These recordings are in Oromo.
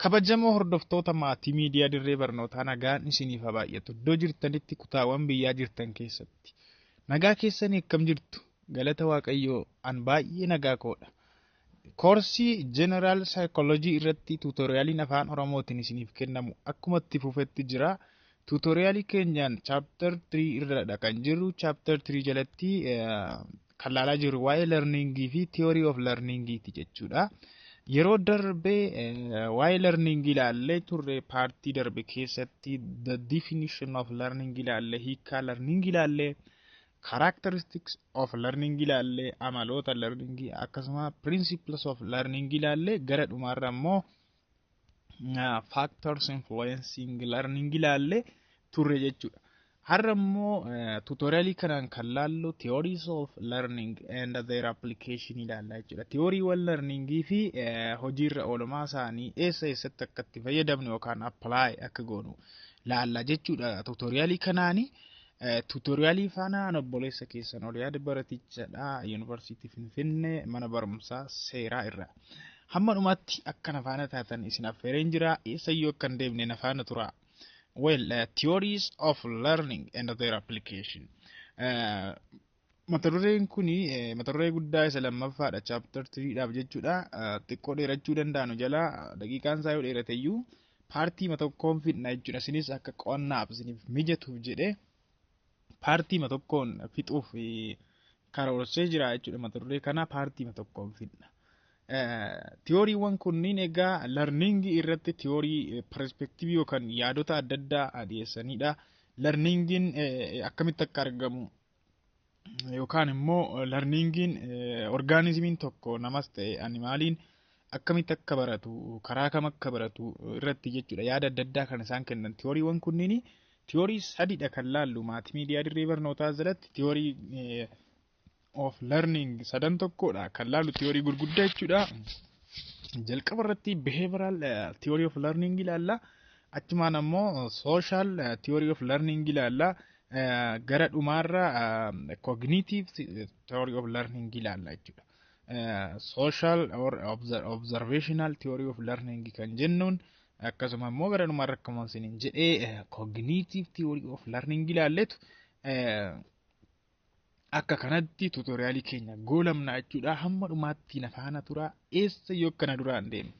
Kabajamoo hordoftoota maatii miidiyaa dirree barnootaa nagaan isiniif haa baay'atu. Iddoo jirtanitti kutaawwan biyyaa jirtan keessatti. Nagaa keessanii akkam jirtu? Galata Waaqayyoo an baay'ee nagaa koodha. Koorsii General Psychology irratti tuutoriyaaliin afaan Oromootiin isiniif kennamu akkuma itti fufetti jira. Tuutoriyaalii keenyaan chapter 3 irradha kan jirru. Chapter 3 jalatti kan laalaa jirru waa'ee learningii fi theory of learningiiti jechuudha. Yeroo darbee waa'ee learning ilaallee turre paartii darbe keessatti the definition of learning ilaallee, hiikaa learning ilaallee, characteristics of learning ilaallee, amaloota learning akkasuma principles of learning ilaallee, gara dhumaarra immoo factors influencing learning ilaallee turre jechuudha. Har'a immoo tutorialii kanaan kan laallu theories of learning and their application ilaalla jechuudha. Theoryawwan learning fi hojiirra oolmaa isaanii eessatti akka itti fayyadamnu yookaan apply akka goonu laalla jechuudha. Tutorialii kanaani tutorialii faana obboleessa keessan Oliyaad Baratichaadha, Yuunivarsiitii Finfinnee mana barumsaa seeraa irraa. Hamma dhumaatti akka nafaana taatan isin affeereen jira. Eessayyoo akka hin deemne nafaana tura. Theories of learning and their application. Mata dureen kuni mata duree guddaa isa lammaffaadha. Chapter 3 dhaaf jechuudha. Xiqqoo dheerachuu danda'anu jala daqiiqaan isaa yoo dheerateyyuu paartii tokkoon fixna jechuudha. Isinis akka qo'annaaf isiniif mijatuuf jedhee paartii tokkoon fixuuf karoorsee jira jechuudha. Mata duree kana paartii tokkoon fixna. Theoryawwan kunniin egaa learning irratti theory perspective yookaan yaadota adda addaa dhiyeessanidha. Learningin akkamitti akka argamu yookaan immoo learningin organismiin tokko namas ta'e animaaliin akkamitti akka baratu, karaa kam akka baratu irratti jechuudha. Yaada adda addaa kan isaan kennan theoryawwan kunniin theory sadiidha kan laallu maatii miidiyaa dirree barnootaa jalatti theory of learning sadan tokkodha kan laallu theory gurguddaa jechuudha. Jalqaba irratti behavioral theory of learning ilaalla. Achumaan ammoo social theory of learning ilaalla. Gara dhumaarra cognitive theory of learning ilaalla jechuudha. Social or observational theory of learning kan jennuun akkasuma immoo gara dhumaarra akkuma isiniin jedhee cognitive theory of learning ilaalletu akka kanatti tutorialii keenya goolamna jechuudha. Hamma dhumaatti nafaana tura. Eessayyoo akkana duraan deemne.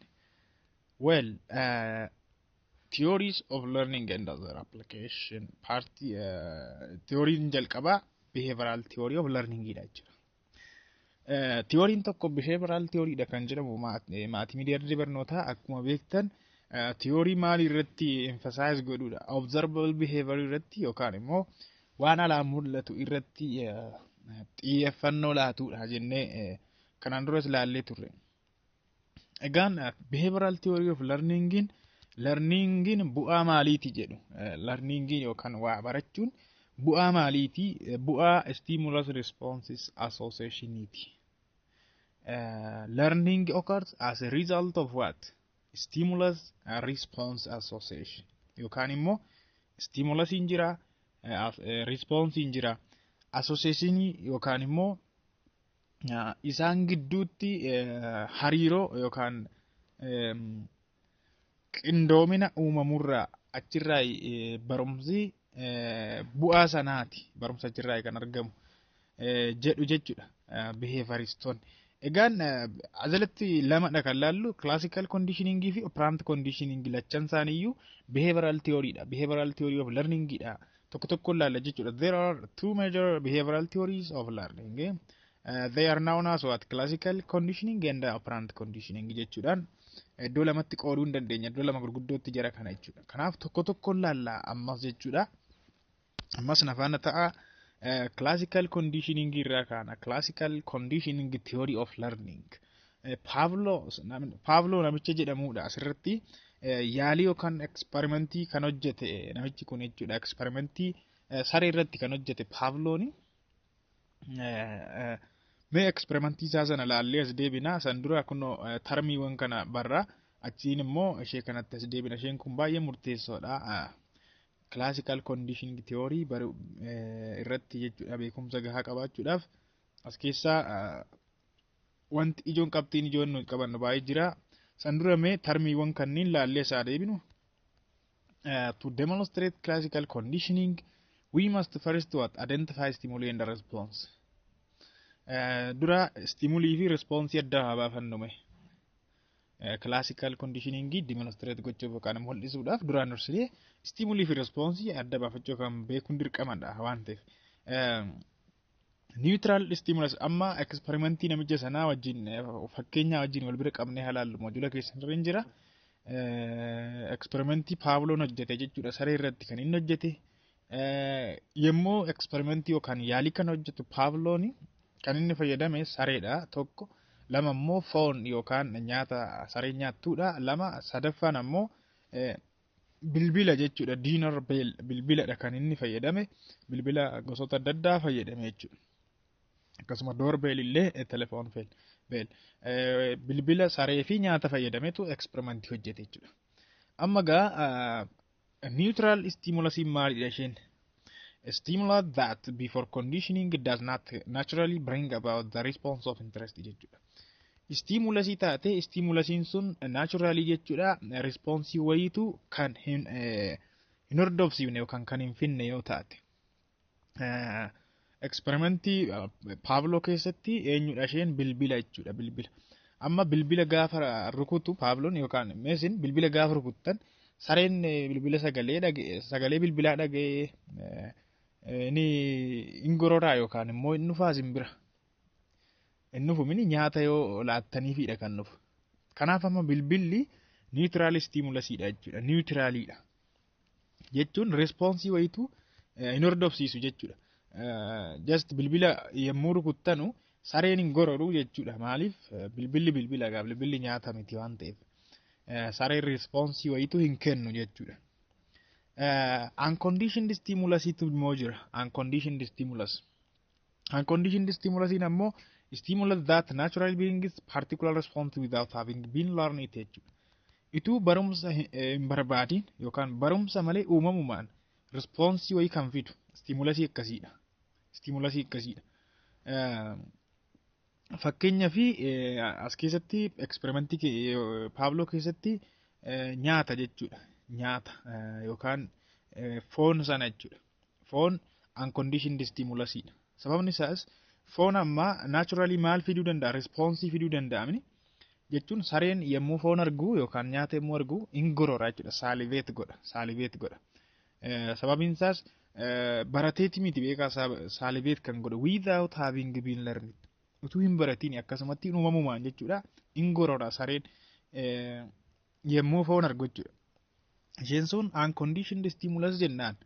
Theories of learning and other application party theoryin jalqaba behavioral theory of learning ida jechuudha. Theoryin tokko behavioral theory da kan jedhamu maatii miidiyaa dirree barnootaa akkuma beektan theory maal irratti emphasize godhuudha. Observable behavior irratti yookaan immoo waan alaa mul'atu irratti xiyyeeffannoo laatuudha jennee kanaan duras ilaallee turre. Egaan behavioral theory of learningin bu'aa maaliiti jedhu. Learningin yookaan waa barachuun bu'aa maaliiti? Bu'aa stimulus responses associationiiti. Learning occurs as a result of what? Stimulus response association. Yookaan immoo stimulus jira, response jira, association yookaan immoo isaan gidduutti hariiroo yookaan qindoomina uumamurraa achirraa barumsi bu'aa sanaati. Barumsa achirraa kan argamu jedhu jechuudha behavioristoonni. Egaan asalatti lamadha kan laallu classical conditioning fi operant conditioning lachan isaaniiyyuu behavioral theory dha. Behavioral theory of learning dha. Tokko laalla jechuudha. There are two major behavioral theories of learning. They are known as what? Classical conditioning and operant conditioning jechuudhaan iddoo lamatti qooduu hin dandeenya. Iddoo lama gurguddootti jira kana jechuudha. Kanaaf tokko laalla ammas jechuudha. Ammas nafaana ta'a. Classical conditioning irraa kana classical conditioning theory of learning. Pavlo namicha jedhamudha asirratti yaalii yookaan experimentii kan hojjete namichi kun jechuudha. Experimentii saree irratti kan hojjete Pavlooni. Mee experimentii isaa sana laallee as deebina. San dura kunoo tarmiiwwan kana barra achiin immoo ishee kanatti as deebina. Isheen kun baay'ee murteessoodha. Classical conditioning theory irratti jechuudha beekumsa gahaa qabaachuudhaaf as keessaa wanti ijoon qabxiin ijoon nuti qabannu baay'ee jira. San dura mee termiiwwan kanneen laallee isaa deebinu. To demonstrate classical conditioning, we must first identify stimuli and response. Dura stimuli fi response adda haa baafannume. Classical conditioning demonstrate gochuuf yookaan mul'isuudhaaf duraan dursee stimuli fi response adda baafachuu kan beekuun dirqamadha waan ta'eef. Neutral stimulus amma experimentii namicha sanaa wajjin fakkeenyaa wajjin wal bira qabnee halaallu moduula keessan irra jira. Experimentii Pavloon hojjete jechuudha saree irratti kan inni hojjete. Yemmuu experimentii yookaan yaalii kan hojjetu Pavloon kan inni fayyadame sareedha tokko. Lama immoo foon yookaan nyaata saree nyaattuudha. Lama sadaffaan ammoo bilbila jechuudha. Dinner bell bilbiladha kan inni fayyadame. Bilbila gosoota adda addaa fayyadame jechuudha. Akkasuma doorbeel illee telefoon bell. Bilbila saree fi nyaata fayyadametu experimentii hojjete jechuudha. Amma gaa neutral stimulus maalidha isheen? A stimulus that before conditioning does not naturally bring about the response of interest jechuudha. Stimulusii taate stimulusiin sun naturally jechuudha response wayitu kan hin hordofsiifne yookaan kan hin finne yoo taate. Experimentii Pavloo keessatti eenyudha isheen bilbila jechuudha bilbila. Amma bilbila gaafa rukutu Pavloon yookaan meesin bilbila gaafa rukuttan sareen bilbila sagalee bilbilaa dhagee ni ingororaa yookaan immoo inni dhufaa simbira. Inni dhufumini nyaata yoo laattaniifidha kan dhufu. Kanaaf amma bilbilli neutral stimulusiidha jechuudha. Neutraliidha. Jechuun response wayitu hin hordofsiisu jechuudha. Just bilbila yemmuu rukuttanu sareen hin gororu jechuudha. Maaliif bilbilli gaa bilbilli nyaata miti waan ta'eef. Sareen response wayitu hin kennu jechuudha. Unconditioned stimulus immoo jira. Unconditioned stimulus. Unconditioned stimulus ammoo stimulus that naturally brings particular response without having been learned it jechuudha. Ituu barumsa hin barbaadin yookaan barumsa malee uumamumaan response wayii kan fidu stimulusii akkasiidha. Stimulusii akkasiidha. Fakkeenyaa fi as keessatti experimentii Pavloo keessatti nyaata jechuudha. Nyaata yookaan foon sana jechuudha. Foon unconditioned stimulusiidha. Sababni isaas foon amma naturally maal fiduu danda'a? Response fiduu danda'amni jechuun sareen yemmuu foon argu yookaan nyaata yemmuu argu hin gorora jechuudha. Salivate godha. Sababiin isaas barateeti miti beekaa salivate kan godhu without having been learned. Utuu hin baratiin akkasumatti uumamumaan jechuudha. Hin gorora sareen yemmuu foon argu jechuudha. Isheen sun unconditioned stimulus jennaan.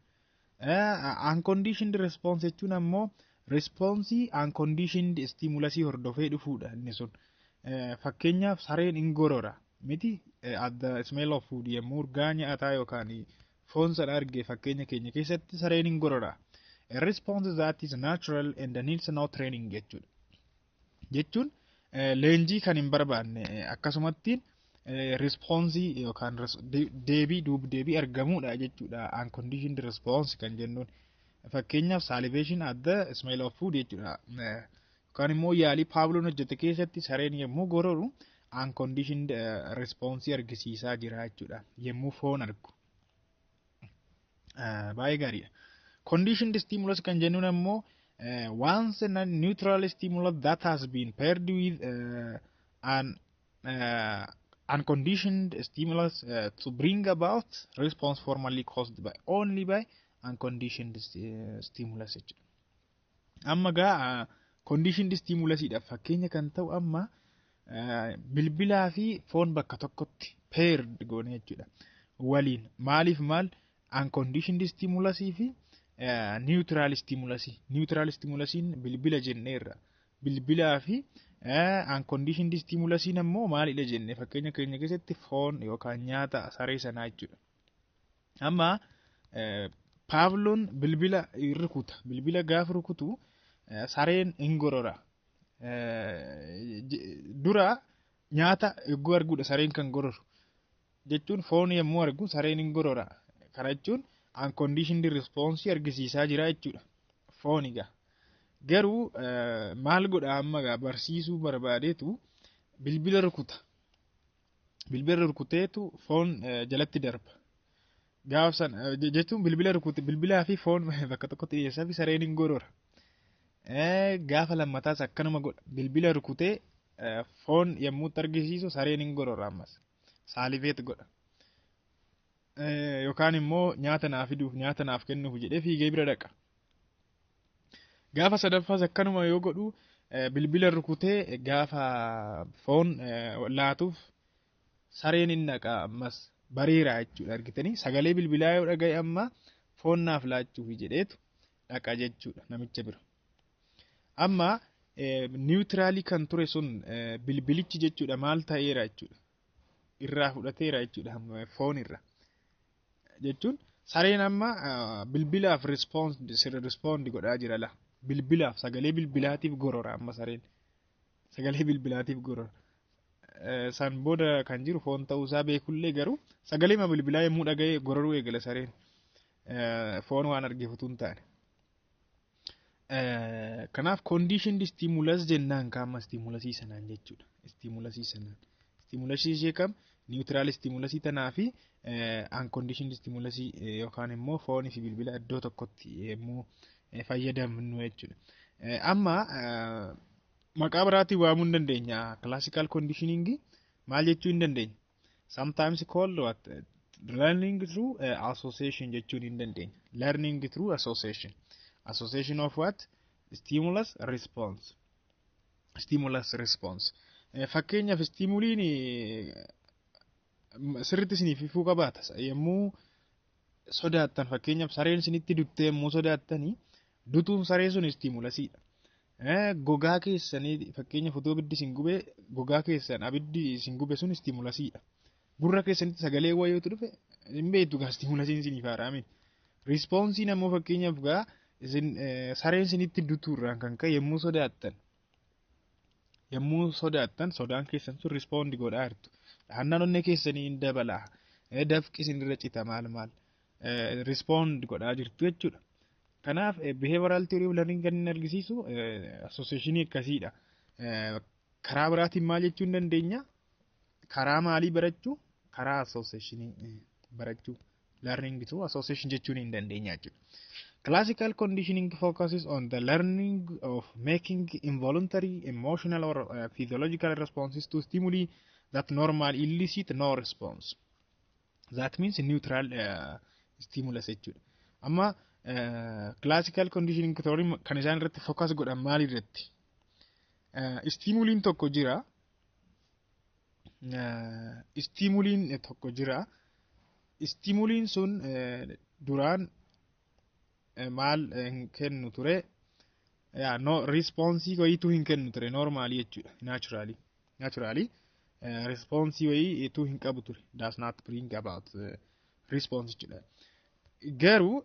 Unconditioned response jechuun ammoo response unconditioned stimulusii hordofee dhufuudha inni sun. Fakkeenyaaf sareen hin gorora miti at the smell of food yemmuu urgaa nyaataa yookaan foon sana argee fakkeenya keenya keessatti sareen hin gorora. A response that is natural and needs no training jechuudha. Jechuun leenjii kan hin barbaanne akkasumatti response yookaan deebii argamuudha jechuudha. Unconditioned response kan jennuun. Fakkeenyaaf salivation at the smell of food jechuudha. Yookaan immoo yaalii Pavloon hojjete keessatti sareen yemmuu gororu unconditioned response argisiisaa jira jechuudha. Yemmuu foon argu. Baay'ee gaariidha. Conditioned stimulus kan jennuun ammoo once a neutral stimulus that has been paired with an unconditioned stimulus to bring about response formally caused only by unconditioned stimulus. Amma gaa conditioned stimulusidha fakkeenya kan ta'u amma bilbilaa fi foon bakka tokkotti paired goone jechuudha. Waliin maaliif maal unconditioned stimulusii fi neutral stimulusii. Neutral stimulusiin bilbila jenneerra. Bilbilaa fi unconditioned stimulusiin ammoo maalidha jenne fakkeenya keenya keessatti foon yookaan nyaata saree sanaa jechuudha. Amma Pavloon bilbila rukuta. Bilbila gaafa rukutu sareen hin gorora. Dura nyaata yogguu arguudha sareen kan gororu. Jechuun foon yemmuu argu sareen hin gorora. Kana jechuun unconditioned response argisiisaa jira jechuudha. Fooniga. Garuu maal godha amma gaa barsiisuu barbaadeetu bilbila rukuta. bilbila rukuteetu foon jalatti darba. Gaafa san jechuun bilbila rukute bilbilaa fi foon bakka tokkotti dhiyeessaa fi sareen hin gorora. Gaafa lammataas akkanuma godha bilbila rukutee foon yommuu argisiisu sareen hin gorora ammas saaliveet godha. Yookaan immoo nyaata naaf fiduuf nyaata naaf kennuuf jedhee fiigee bira dhaqa. Gaafa sadaffaas akkanuma yoo godhu bilbila rukutee gaafa foon laatuuf sareen hin dhaqa ammas bareera jechuudha argitanii sagalee bilbilaa yoo dhagaye amma foon naaf laachuuf jedheetu dhaqa jechuudha namicha bira. Amma niwutiraalii kan ture sun bilbilichi jechuudha maal ta'eera jechuudha irraa fudhateera jechuudha foon irra jechuun sareen amma bilbilaaf rispoond godhaa jira la bilbilaaf sagalee bilbilaatiif gorora amma sareen sagalee bilbilaatiif gorora. San booda kan jiru foon ta'uusaa beekullee garuu sagalee ma bilbilaa yommuu dhaga'e gororuu eegala sareen foon waan argeefatu hin taane. Kanaaf conditioned stimulus jennaan kaama stimulasii sanaan jechuudha. Stimulasii sanaan. Stimulasii ishee kam neutral stimulasii tanaa fi unconditioned stimulasii yookaan immoo foonii fi bilbila iddoo tokkotti yommuu fayyadamnu jechuudha. Amma maqaa biraatiin waamuu hin dandeenya. Classical conditioning maal jechuu hin dandeenya. Sometimes called what learning through association jechuu hin dandeenya. Learning through association. Association of what? Stimulus response. Stimulus response. Fakkeenyaaf stimuliin sirriitti isiniif ifuu qabaata. Yommuu sodaattan fakkeenyaaf sareen isinitti duttee yommuu sodaattanii dutuun saree sun stimulasiidha. Gogaa keessanii fakkeenyaaf otoo abiddi isin gubee gogaa keessan abiddi isin gube sun stimulasiidha. Gurra keessanitti sagalee wayiitu dhufe hin beektu gaa stimulasiin isiniif haaraami. Rispoonsiin ammoo fakkeenyaaf gaa sareen isinitti dutuurraan kan ka'e yommuu sodaattan sodaan keessan sun rispoond godhaa jirtu. Dhahannaan onnee keessanii hin dabalaa. Dafqi isinirra cita maal rispoond godhaa jirtu jechuudha. Kanaaf behavioral theory of learning kan inni argisiisu associationii akkasiidha. Karaa biraatiin maal jechuu hin dandeenya? Karaa maalii barachuu? Karaa associationii barachuu. Learning through association jechuun hin dandeenya jechuudha. Classical conditioning focuses on the learning of making involuntary, emotional or physiological responses to stimuli that normal elicit no response. That means neutral stimulus jechuudha. Amma classical conditioning theory kan isaan irratti focus godhan maal irratti? Stimuliin tokko jira. Stimuliin sun duraan maal hin kennu ture no responsii wayiitu hin kennu ture normally jechuudha naturally responsii wayiitu hin qabu ture does not bring about response jechuudha. Garuu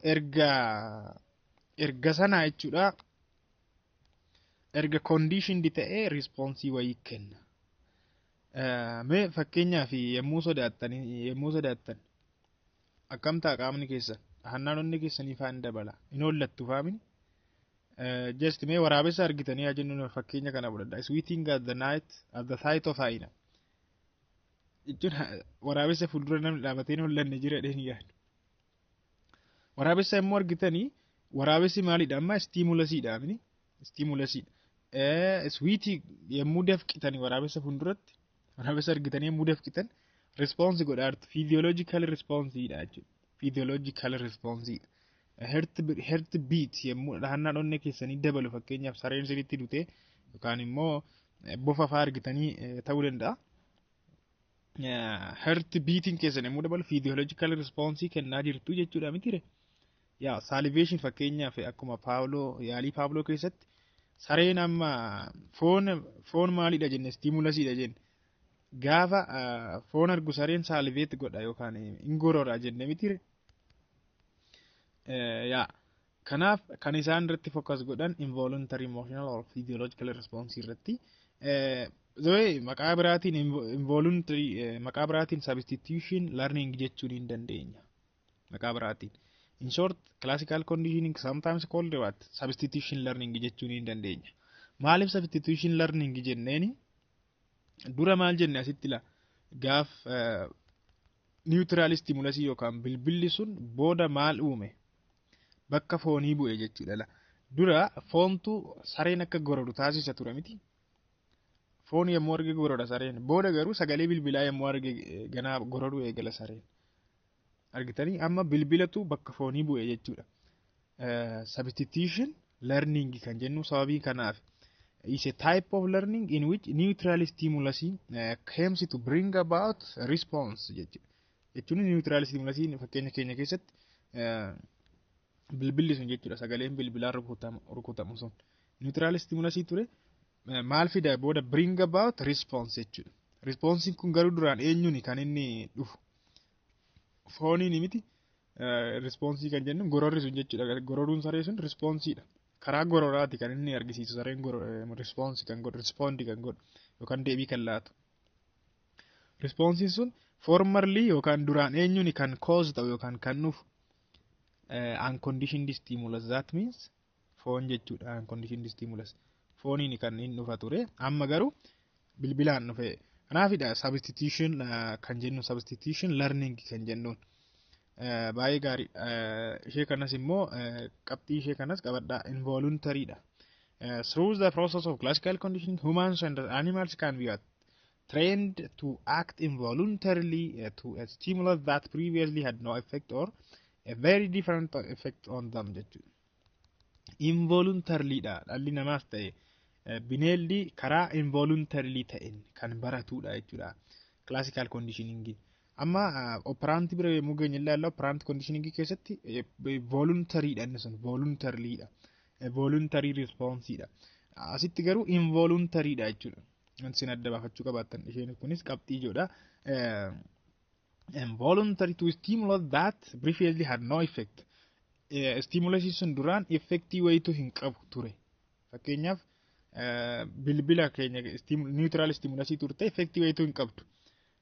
erga sana jechuudha erga conditioned ta'ee responsii wayii kenna. Mee fakkeenyaaf yommuu sodaattan akkamtaa qaamni keessan dhahannaan onnee keessanii faan dabala hin hollattu faamini. Just mee waraabessa argitanii haa jennu fakkeenya kana fudhadha. Sweeting at the sight of hyena. Jechuun waraabessa fuuldura namni dhaabatee hin hollanne jira dheen yaadu. Waraabessa immoo argitanii waraabessi maalidha amma stimulasiidha amini. Stimulasiidha. Sweetii yommuu dafqitanii waraabessa fuulduratti waraabessa argitanii yommuu dafqitan response godhaa jirtu physiological responseidha jechuudha. Physiological responseidha. Heart beat yommuu dhahannaan onnee keessanii dabalu fakkeenyaaf sareen isinitti dutee yookaan immoo bofa fa'aa argitanii ta'uu danda'a. Heart beating keessan yommuu dabalu physiological response kennaa jirtu jechuudha mitire. Yaa salivation fakkeenyaaf akkuma yaalii Paavloo keessatti sareen amma foon maalidha jenne stimulasiidha jenne. Gaafa foon argu sareen salivate godha yookaan ingorora jenne mitire. Kanaaf kan isaan irratti focus godhan involuntary emotional or physiological response irratti. Maqaa biraatiin involuntary maqaa biraatiin substitution learning jechuun hin dandeenya. Maqaa biraatiin. In short, classical conditioning sometimes called what? Substitution learning jechuun hin dandeenya. Maaliif substitution learning jenneeni? Dura maal jenne asitti la gaaf niwutiraal stimulasii yookaan bilbilli sun booda maal uume bakka foonii bu'e jechuudha. Dura foontu sareen akka gorodu taasisa ture miti. Foon yommuu arge goroda sareen. Booda garuu sagalee bilbilaa yommuu arge ganaa goroduu eegala sareen. Argitanii amma bilbilatu bakka foonii bu'e jechuudha. Substitution learning kan jennu sababii kanaaf. Is a type of learning in which neutral stimulus comes to bring about response jechuudha. Jechuun neutral stimulus fakkeenya keenya keessatti bilbilli sun jechuudha sagaleen bilbilaa rukutamu sun. Neutral stimulus ture maal fida booda bring about response jechuudha. Response kun garuu duraan eenyuuni kan inni dhufu. Fooniin miti. Response kan jennu gororri sun jechuudha. Gororuun saree sun responsiidha. Karaa gororaati kan inni argisiisu sareen response kan godhu respondi kan godhu yookaan deebii kan laatu. Responsiin sun formerly yookaan duraan eenyuuni kan cause ta'u yookaan kan dhufu unconditioned stimulus. That means foon jechuudha unconditioned stimulus. Fooniin kan inni dhufa ture amma garuu bilbilaan dhufe. Kanaafidha substitution kan jennu substitution learning kan jennuun. Baay'ee gaarii ishee kanas immoo qabxii ishee kanas qabadhaa involuntary dha. Through the process of classical conditioning humans and animals can be trained to act involuntarily to a stimulus that previously had no effect or a very different effect on them jechuudha. Involuntarily dha dhalli namaas ta'e bineeldi karaa involuntarily ta'een kan baratudha jechuudha. Classical conditioning amma operant bira yommuu geenye ilaallu operant conditioning keessatti voluntary dha inni sun voluntarily dha. Voluntary response dha. Asitti garuu involuntary dha jechuudha. Wanti adda baafachuu qabaattan isheen kunis qabxii ijoodha. Involuntary to stimulus that previously had no effect. Stimulus sun duraan effectii wayitu hin qabu ture. Fakkeenyaaf bilbila keenya neutral stimulus turte effectii wayitu hin qabdu.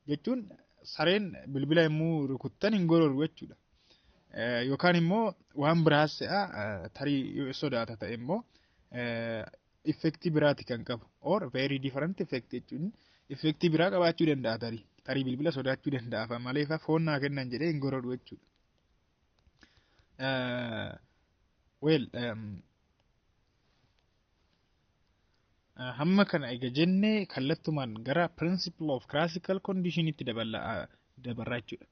Jechuun sareen bilbila yommuu rukuttan hin gororu jechuudha. Yookaan immoo waan biraas tarii sodaata ta'e immoo effectii biraati kan qabu. Or very different effect jechuun effectii biraa qabaachuu danda'a tarii bilbila sodaachuu danda'a malee foon naa kennan jedhee hin gororu jechuudha. Hamma kana egaa jennee kallattumaan gara principle of classical condition itti dabarraa jechuudha.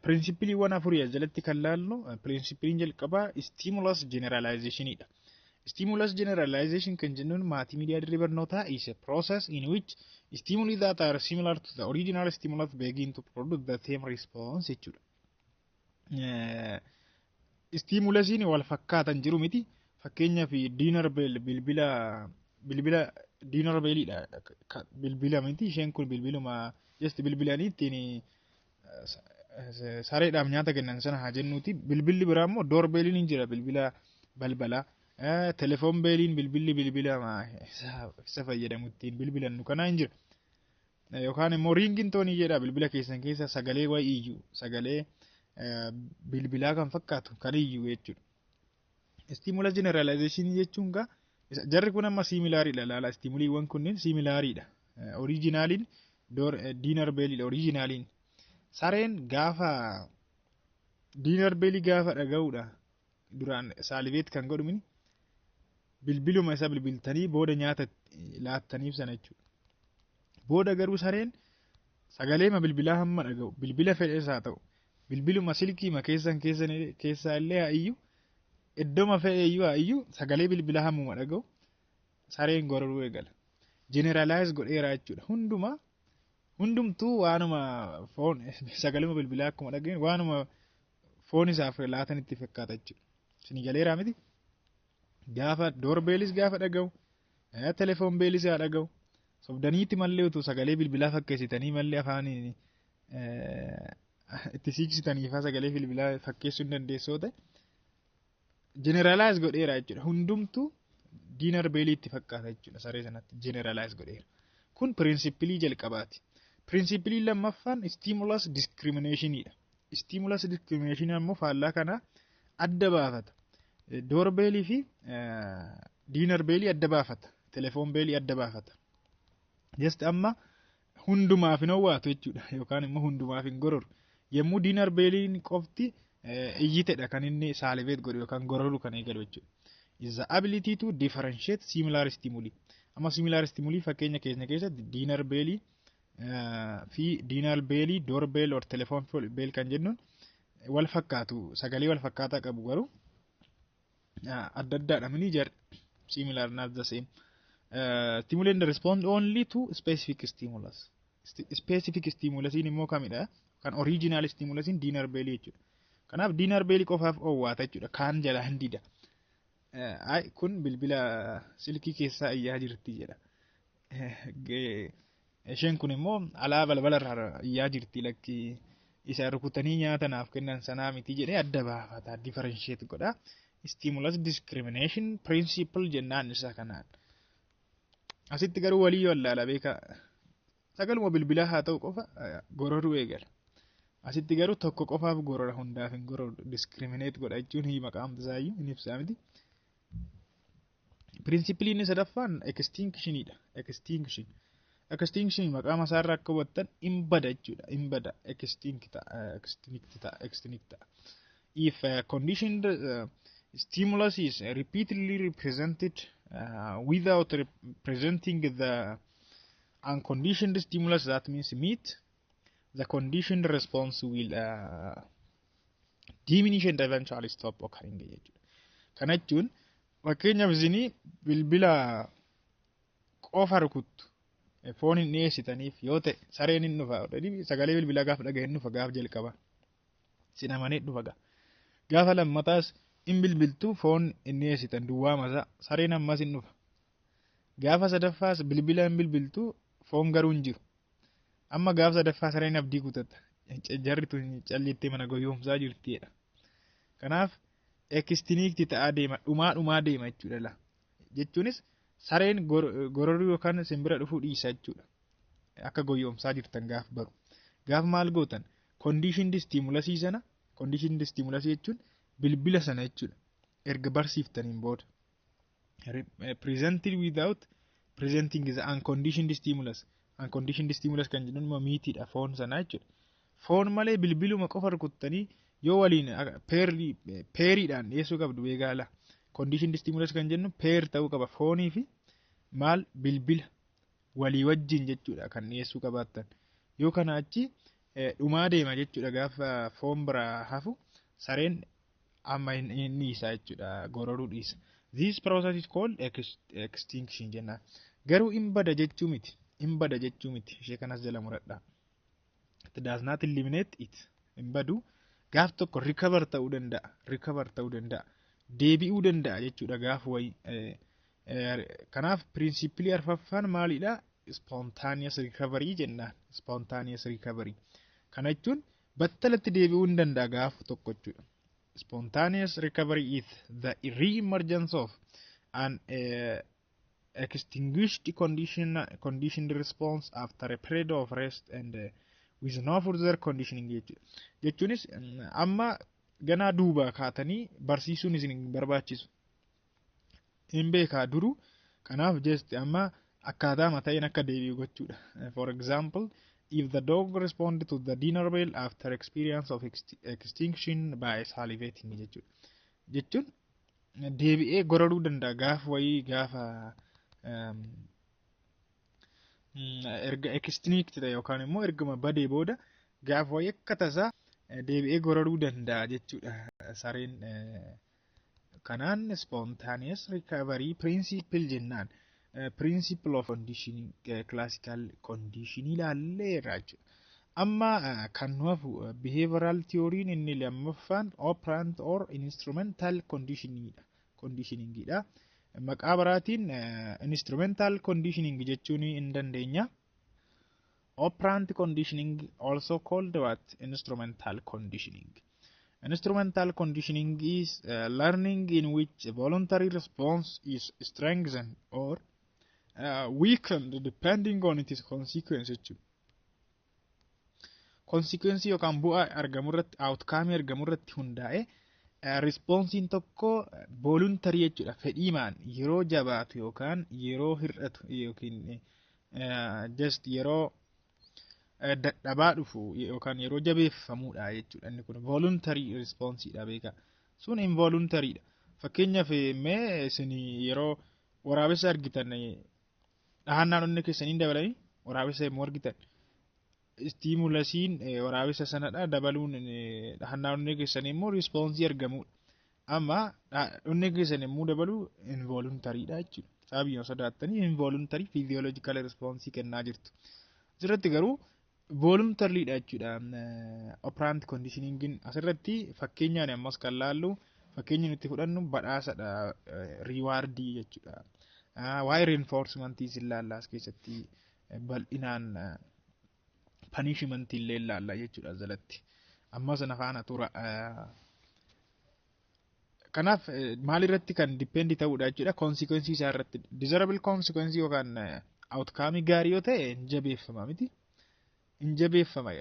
Principiliiwwan afurii jalatti kan laallu principiliin jalqabaa stimulus generalization dha. Stimulus generalization kan jennuun maatii miidiyaa dirree barnootaa is a process in which stimuli that are similar to the original stimulus begin to produce the same response jechuudha. Stimulusiin wal fakkaatan jiru miti. Fakkeenyaaf dinner bell bilbila dinner bellidha. Bilbila miti isheen kun bilbiluma just bilbilanii ittiin sareedhaaf nyaata kennan sana haa jennuuti. Bilbilli biraa immoo door belliin hin jira bilbila balbalaa. Telefoon beeliin bilbila isa fayyadamu ittiin bilbilannu kanaa hin jira. Yookaan immoo ringin toonii jedha bilbila keessan keessa sagalee wayii iyyuu sagalee bilbilaa kan fakkaatu kan iyyuu jechuudha. Stimulus generalization jechuun gaa jarri kun amma similaariidha laala stimuliiwwan kunneen similaariidha. Oriijinaaliin dinner bellidha oriijinaaliin. Sareen gaafa dinner belli gaafa dhaga'uudha duraan saaliveet kan godhumin bilbiluma isa bilbiltanii booda nyaata laattaniif sana jechuudha. Booda garuu sareen sagaleema bilbilaa hamma dhaga'u bilbila fedhes haa ta'u bilbiluma silkiima keessaa illee haa iyyuu iddooma fe'eeyyuu haa iyyuu sagalee bilbilaa hammuma dhaga'u sareen gororuu eegala. Generalize godheera jechuudha. Hundumtuu waanuma foon sagaluma bilbilaa akkuma dhaga'in waanuma foon isaaf laatan itti fakkaata jechuudha. Isin galeeraa miti? Gaafa doorbeelis gaafa dhaga'u telefoon beelis haa dhaga'u sobdaniitti mallee utuu sagalee bilbilaa fakkeessitanii mallee afaaniin itti siiqsitaniifaa sagalee bilbilaa fakkeessuu hin dandeessoo ta'e generalize godheera jechuudha. Hundumtuu dinner belli itti fakkaata jechuudha saree sanatti generalize godheera. Kun pirinsipilii jalqabaati. Pirinsipilii lammaffaan stimulus discriminationidha. Stimulus discrimination ammoo faallaa kana adda baafata. Doorbelii fi dinner belli adda baafata. Telefoon belli adda baafata. Just amma hundumaaf hin hawwaatu jechuudha yookaan immoo hundumaaf hin gororu. Yommuu diinar beeliin qofti iyyitedha kan inni saaliveet godhu yookaan gororu kan eegalu jechuudha. Is the ability to differentiate similar stimuli. Amma similar stimuli fakkeenya keessatti diinar beelii fi diinar beelii doorbeel or telefoon beel kan jennuun wal fakkaatu sagalee wal fakkaataa qabu garuu adda addaadha mini jar similar not the same. Stimulate respond only to specific stimulus. Specific stimulus immoo kamidha kan original stimulus diinar beelii jechuudha. Kanaaf diinar beelii qofaaf oowwaata jechuudha kaan jala handida. Kun bilbila silkii keessaa iyyaa jirti jedha. Isheen kun immoo alaa balbala irraa iyyaa jirti lakki isa rukutanii nyaata naaf kennan sanaa miti jedhee adda baafata differentiate godha. Stimulus discrimination principle jennaan isa kanaan. Asitti garuu walii wallaala beeka sagaluma bilbilaa haa ta'u qofa gororuu eegala. Asitti garuu tokko qofaaf gorora hundaaf hin gororu discriminate godha jechuun hii maqaamta isaayyuu hin ibsaa miti. Principle inni sadaffaan extinctionidha. Extinction maqaama isaarraa akka hubattan imbada jechuudha. Imbada extincta. If conditioned stimulus is repeatedly represented without representing the unconditioned stimulus, that means meat, the conditioned response will diminish and eventually stop occurring. Kana jechuun fakkeenyaaf isinii bilbila qofa rukuttu foon hin dhiyeessitaniif yoo ta'e sareen hin dhufa sagalee bilbilaa gaafa dhaga'een dhufa gaafa jalqaba sinamanii dhufa gaafa lammataas in bilbiltuu foon hin dhiyeessitan duwwaa masaa sareen ammas hin dhufa gaafa sadaffaas bilbila hin bilbiltuu foon garuu hin jiru amma gaafa sadaffaa sareen abdii kutatta jarritu calliittee mana goyoomsaa jirtiidha. Kanaaf ekstiniikti ta'aa deema dhumaa deema jechuudha. Jechuunis sareen gororuu yookaan simbira dhufuu dhiisa jechuudha. Akka goyoomsaa jirtan gaafa baru. Gaafa maal gootan conditioned stimulus sana conditioned stimulus jechuun bilbila sana jechuudha. Erga barsiiftaniin booda. Presented without presenting the unconditioned stimulus. Unconditioned stimulus kan jennuun immoo miitiidha foon sana jechuudha. Foon malee bilbiluma qofa rukuttanii yoo waliin peeriidhaan dhiyeessuu qabdu beekaala. Conditioned stimulus kan jennu peer ta'uu qaba foonii fi maal bilbila walii wajjin jechuudha kan dhiyeessuu qabaattan. Yoo kana achi dhumaa deema jechuudha gaafa foon biraa hafu sareen amma hin dhiisa jechuudha gororuu dhiisa. This process is called extinction jennaan. Garuu hin bada jechuu miti. Hin bada jechuu miti. Ishee kanas jala muradha. It does not eliminate it. Hin badu gaaf tokko recover ta'uu danda'a. Deebi'uu danda'a jechuudha gaaf wayi. Kanaaf principle arfaffaan maalidha? Spontaneous recovery jennaan. Spontaneous recovery. Kana jechuun battalatti deebi'uu hin danda'a gaaf tokko jechuudha. Spontaneous recovery is the re-emergence of an extinguished conditioned response after a period of rest and with no further conditioning jechuudha. Jechuunis amma ganaa duuba kaatanii barsiisuun isin barbaachisu. Hin beekaa duru kanaaf just amma akkaataa mata'een akka deebi'u gochuudha. For example, if the dog responded to the dinner bell after experience of extinction by salivating jechuudha. Jechuun deebi'ee gororuu danda'a gaafa wayii gaafa erga extinct ta'e yookaan immoo erguma badee booda gaafa wayii akka tasaa deebi'ee gororuu danda'a jechuudha. Sareen kanaan spontaneous recovery principle jennaan. Principle of conditioning classical conditioning ilaalleerra jechuudha. Amma kan nuafu behavioral theory inni lammaffaan operant or instrumental conditioningidha. Maqaa biraatiin instrumental conditioning jechuun hin dandeenya. Operant conditioning also called what? Instrumental conditioning. Instrumental conditioning is learning in which a voluntary response is strengthened or weakened depending on its consequences. Consequence yookaan bu'aa argamurratti outcome argamurratti hundaa'e responsiin tokko voluntary jechuudha. Fedhiimaan yeroo jabaatu yookaan yeroo hir'atu yookiin just yeroo dadhabaa dhufu yookaan yeroo jabeeffamuudha jechuudha. Inni kun voluntary responsiidha beekaa. Sun involuntaryidha. Fakkeenyaaf mee isin yeroo waraabessa argitan dhahannaan onni keessaniin dabalanii waraabessa immoo argitan. Stimulasiin waraabessa sanadha dabaluun dhahannaan onni keessanii immoo responsii argamudha. Amma onni keessan immoo dabaluu involuntaryidha jechuudha. Sababii yoo sodaattanii involuntary physiological response kennaa jirtu. Asirratti garuu voluntaryidha jechuudha. Operant conditioning asirratti fakkeenyaan ammas kan laallu fakkeenya nuti fudhannu badhaasadha rewardii jechuudha. Waa'ee reinforcementii ilaallaa keessatti bal'inaan punishment illee ilaalla jechuudha jalatti. Ammas nafaana tura. Kanaaf maalirratti kan depend ta'uudha jechuudha consequences isaa irratti desirable consequences yookaan outcome gaarii yoo ta'e jabeeffama miti. Injabeeffama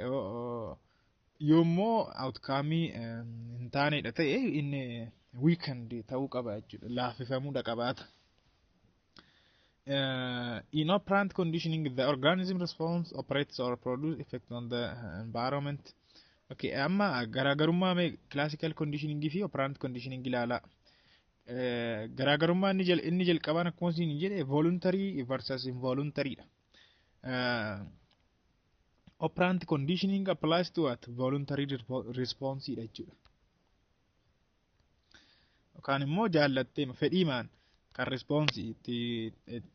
yoommoo outcome hin taanedha ta'e inni weekend ta'uu qaba jechuudha laaffifamuudha qabaata. In operant conditioning the organism response operates or produce effect on the environment. Okay, amma garaagarummaa classical conditioning fi operant conditioning ilaala. Garaagarummaa inni jalqabaan akkuma isin jedhe voluntary versus involuntary dha. Operant conditioning applies to what? Voluntary response dha jechuudha. Yookaan immoo jaallattee fedhiimaan kan response itti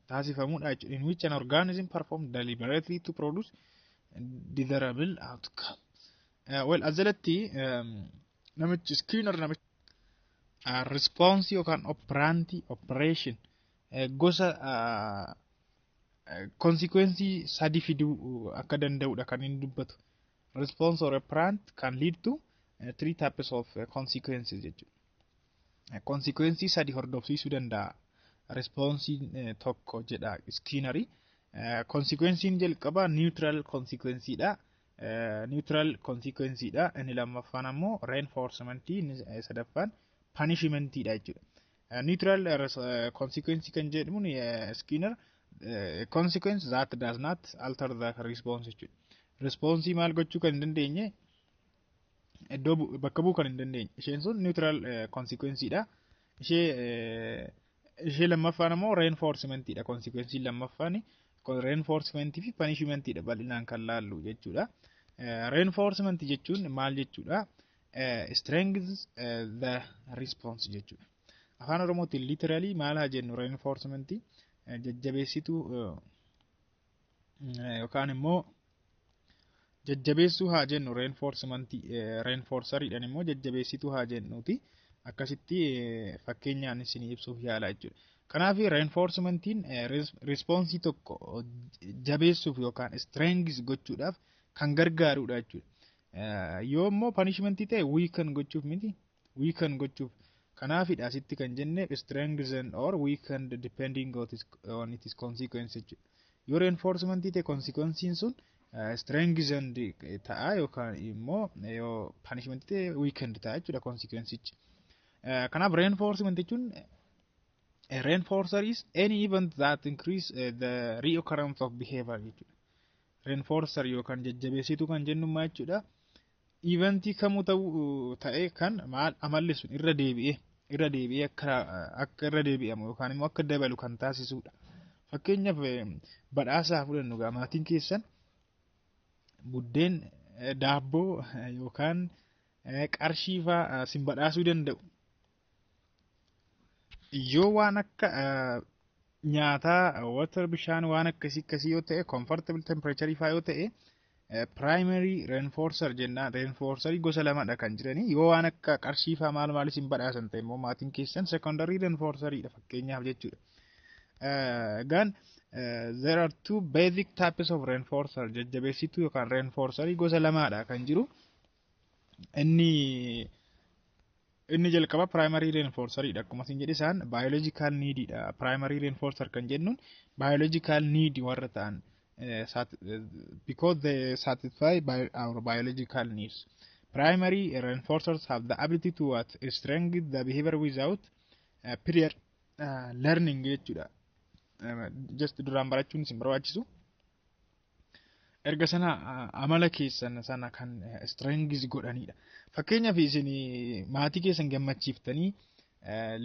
taasifamudha jechuudha. In which an organism performs deliberately to produce desirable outcome. Well, ajalatti namichi Skinner namichi response yookaan operanti operation gosa consequences sadi fiduu akka danda'udha kan inni dubbatu. Response or operant can lead to three types of consequences jechuudha. Consequences sadi hordofsiisuu danda'a. Response tokko jedha Skinneri. Consequences jalqaba neutral consequences dha. Neutral consequences dha. Inni lammaffaan ammoo reinforcement, inni sadaffaan punishment dha jechuudha. Neutral consequences kan jedhamuun Skinner consequence that does not alter the response jechuudha. Response maal gochuu kan hin dandeenye iddoo bakka bu'uu kan hin dandeenye. Isheen sun neutral consequences dha. Ishee lammaffaan ammoo reinforcement dha. Consequences lammaffaan reinforcement fi punishment dha bal'inaan kan laallu jechuudha. Reinforcement jechuun maal jechuudha? Strengthens the response jechuudha. Afaan Oromootiin literally maal haa jennu reinforcement jajjabeessituu yookaan immoo jajjabeessuu haa jennu reinforcement reinforceridhaan immoo jajjabeessituu haa jennuuti. Akkasitti fakkeenyaan isin ibsuuf yaala jechuudha. Kanaaf reinforcementiin response tokko jabeessuuf yookaan strengths gochuudhaaf kan gargaarudha jechuudha. Yoo immoo punishment ta'e weaken gochuuf miti. Weaken gochuuf. Kanaafidha asitti kan jenne strengthen or weakened depending on its consequences jechuudha. Yoo reinforcement ta'e consequences sun strengthened ta'a yookaan immoo yoo punishment ta'e weakened ta'a jechuudha consequences. Kanaaf reinforcement jechuun a reinforcer is any event that increase the reoccurrence of behavior jechuudha. Reinforcer yookaan jajjabeessituu kan jennu maa jechuudha. Eventii kamuu ta'e kan maal amalli sun irra deebi'ee akka irra deebi'amu yookaan immoo akka dabalu kan taasisudha. Fakkeenyaaf badhaasaa fudhannu maatiin keessan buddeen daabboo yookaan qarshii fa'aa sin badhaasuu danda'u. Yoo waan akka nyaataa water bishaan waan akkasii yoo ta'e comfortable temperature fa'aa yoo ta'e primary reinforcer jenna. Reinforcer gosa lamadha kan jirani. Yoo waan akka qarshii fa'aa maal isin badhaasan ta'e immoo maatiin keessan secondary reinforcer dha fakkeenyaaf jechuudha. There are two basic types of reinforcer jajjabeessituu yookaan reinforcer gosa lamadha kan jiru. Inni jalqaba primary reinforcer dha akkuma isin jedhe isaan biological need dha. Primary reinforcer kan jennuun biological need warra ta'an because they satisfy our biological needs. Primary reinforcers have the ability to strengthen the behavior without period learning jechuudha. Just duraan barachuun isin barbaachisu. erga sana amala keessan sana kan strength godhanidha. Fakkeenyaaf isin maatii keessan gammachiiftanii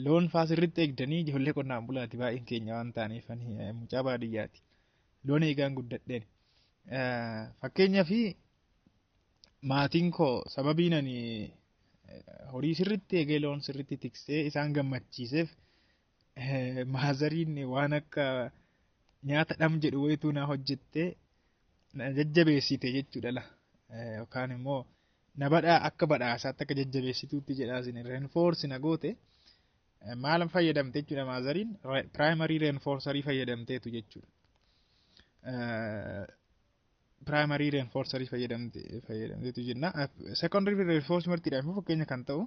loon faa sirriitti eegdanii ijoollee qonnaan bulaati baay'een keenya waan taaneef mucaa baadiyyaati. Loon eegaan guddadheen. Fakkeenyaaf maatiin koo sababiin ani horii sirriitti eegee loon sirriitti tiksee isaan gammachiiseef maazariin waan akka nyaata dham jedhu wayituu naa hojjettee na jajjabeessite jechuudha. Yookaan immoo na badhaa akka badhaasaatti akka jajjabeessituutti jedhaasin reinforce na goote maal fayyadamte jechuudha maazariin primary reinforcerii fayyadamteetu jechuudha. Primary reinforcerii fayyadamteetu jenna. Secondary reinforcement dha immoo fakkeenya kan ta'u.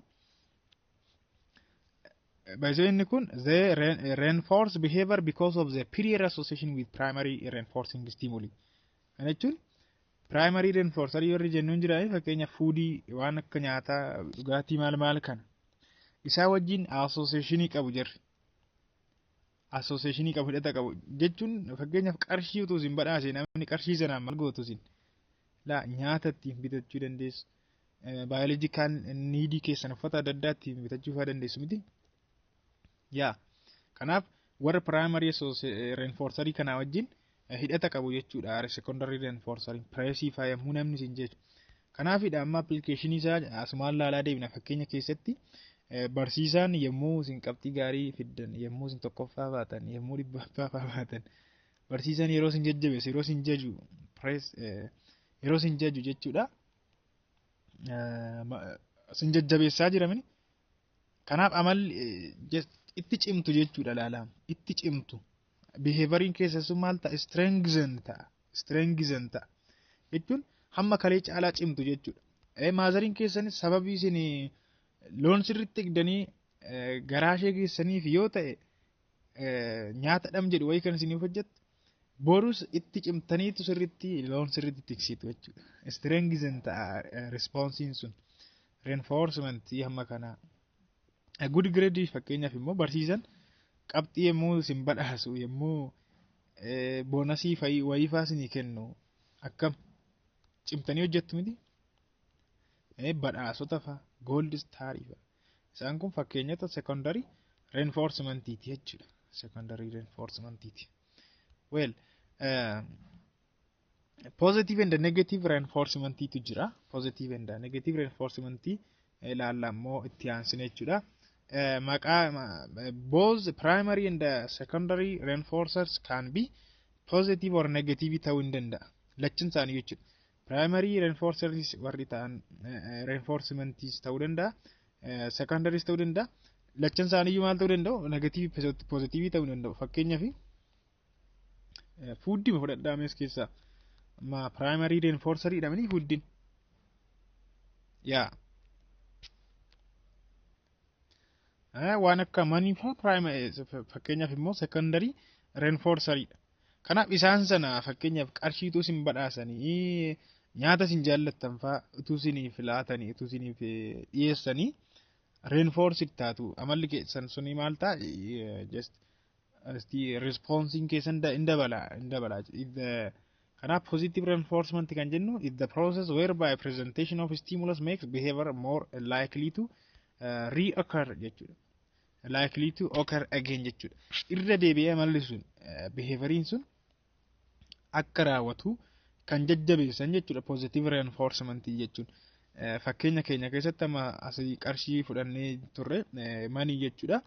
Inni kun they reinforce behavior because of the prior association with primary reinforcing stimuli. Kana jechuun primary reinforcerii warri jennuun jira fakkeenya foodii waan akka nyaataa dhugaatii maal kana isaa wajjin associationii qabu jirri. Associationii qabu hidhata qabu jechuun fakkeenyaaf qarshii utuu isin badhaase namni qarshii sanaan maal gootu isin nyaata ittiin bitachuu dandeessu. Biological needii keessan uffata adda addaa ittiin bitachuu fa'aa dandeessu miti. Kanaaf warra primary reinforcerii kanaa wajjin hidhata qabu jechuudha. Secondary reinforcerii pressii faayamuu namni isin jechu. Kanaafidha amma application isaa asumaan laalaa deemna fakkeenya keessatti barsiisaan yommuu isin qabxii gaarii fiddan yommuu isin tokkoffaa baatan yommuu dhibbaffaa baatan barsiisaan yeroo isin jajjabeessu yeroo isin jaju yeroo isin jaju jechuudha. Isin jajjabeessaa jiramini. Kanaaf amalli itti cimtu jechuudha laalaam itti cimtu. Behavioriin keessa sun maal ta'a strengthen ta'a jechuun hamma kalee caalaa cimtu jechuudha. Maazariin keessanis sababii isin loon sirriitti eegdanii garaashee keessaniif yoo ta'e nyaata dham jedhu wayii kan isiniif hojjettu borus itti cimtaniitu sirriitti loon sirriitti tiksitu jechuudha. Strengthen ta'a responsiin sun reinforcement hamma kanaa. Good grade fakkeenyaaf immoo barsiisan qabxii yommuu isin badhaasu yommuu boonasii wayii faa isinii kennu akkam cimtanii hojjettu miti. Badhaasota faa gold starii faa isaan kun fakkeenyota secondary reinforcementiiti jechuudha. Secondary reinforcementiiti. Well positive and negative reinforcementiitu jira. Positive and negative reinforcementii ilaalla immoo itti aansine jechuudha. Both primary and secondary reinforcers can be positive or negative ta'uu hin danda'a. Lachin isaanii jechuudha. Primary reinforcers warri ta'an reinforcements ta'uu danda'a. Secondaries ta'uu danda'a. Lachin isaanii maal ta'uu danda'u? Negative positive ta'uu danda'u. Fakkeenyaaf foodii ma fudhadhaa mees keessaa ma primary reinforcerii dha mini foodiin. Waan akka manii faa fakkeenyaaf immoo secondary reinforcerii dha. Kanaaf isaan sana fakkeenyaaf qarshiituu isin badhaasanii nyaata isin jaallattan faa utuu isiniif laatanii utuu isiniif dhiyeessanii reinforced taatu amalli keessan suni maal ta'a just responsiin keessan hin dabala. Kanaaf positive reinforcement kan jennu is the process whereby presentation of stimulus makes behavior more likely to reoccur jechuudha. Likely to occur again jechuudha. Irra deebi'ee amalli sun behavioriin sun akka raawwatu kan jajjabeessan jechuudha. Positive reinforcement jechuun fakkeenya keenya keessatti amma asii qarshii fudhannee turre manii jechuudha.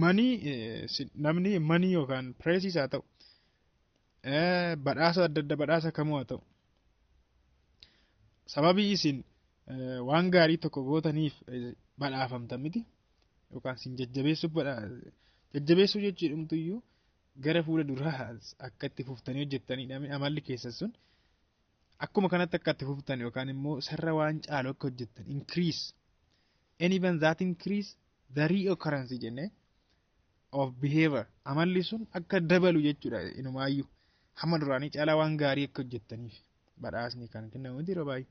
Manii namni manii yookaan preesiis haa ta'u badhaasa adda adda badhaasa kamuu haa ta'u sababii isin waan gaarii tokko gootaniif badhaafamtan miti yookaan isin jajjabeessuu jechuudhumtuyyuu gara fuula duraa akka itti fuftanii hojjettaniidha. Amalli keessa sun akkuma kanatti akka itti fuftan yookaan immoo sarra waan caalu akka hojjettan increase and even that increase the reoccurrence jenne of behavior amalli sun akka dabalu jechuudha. Inumaayyuu hamma duraanii caalaa waan gaarii akka hojjettaniif badhaasni kan kennamu yeroo baay'ee.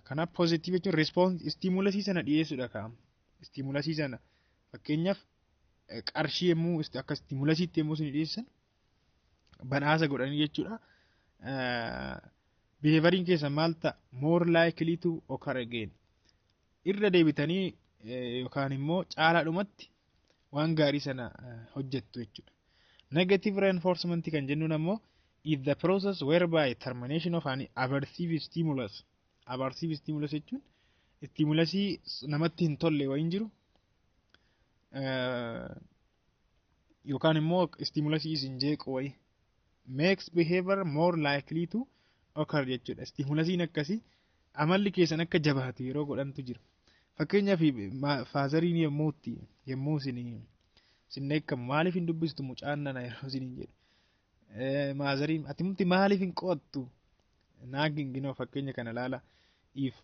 Kanaaf positive jechuun response stimulusii sana dhiyeessuudha kaa'ama. Stimulusii sana fakkeenyaaf qarshii yommuu akka stimulusiitti yommuu isin dhiyeessan badhaasa godhanii jechuudha. behaviouriin keessa maal ta'a more likely to occur again irra deebitanii yookaan immoo caalaadhumatti waan gaarii sana hojjettu jechuudha. Negative reinforcement kan jennuun ammoo is the process whereby termination of an aversive stimulus jechuun stimulusii namatti hin tolle wayin jiru yookaan immoo stimulusii isin jeequ wayi makes behavior more likely to occur jechuudha. Stimulusiin akkasii amalli keessan akka jabaatu yeroo godhantu jira. Fakkeenyaaf faazariin yommuu isin eekkamu maaliif hin dubbistu mucaan nana yeroo isin jedhu maazariin atimti maaliif hin qoottu nagging fakkeenya kana laala if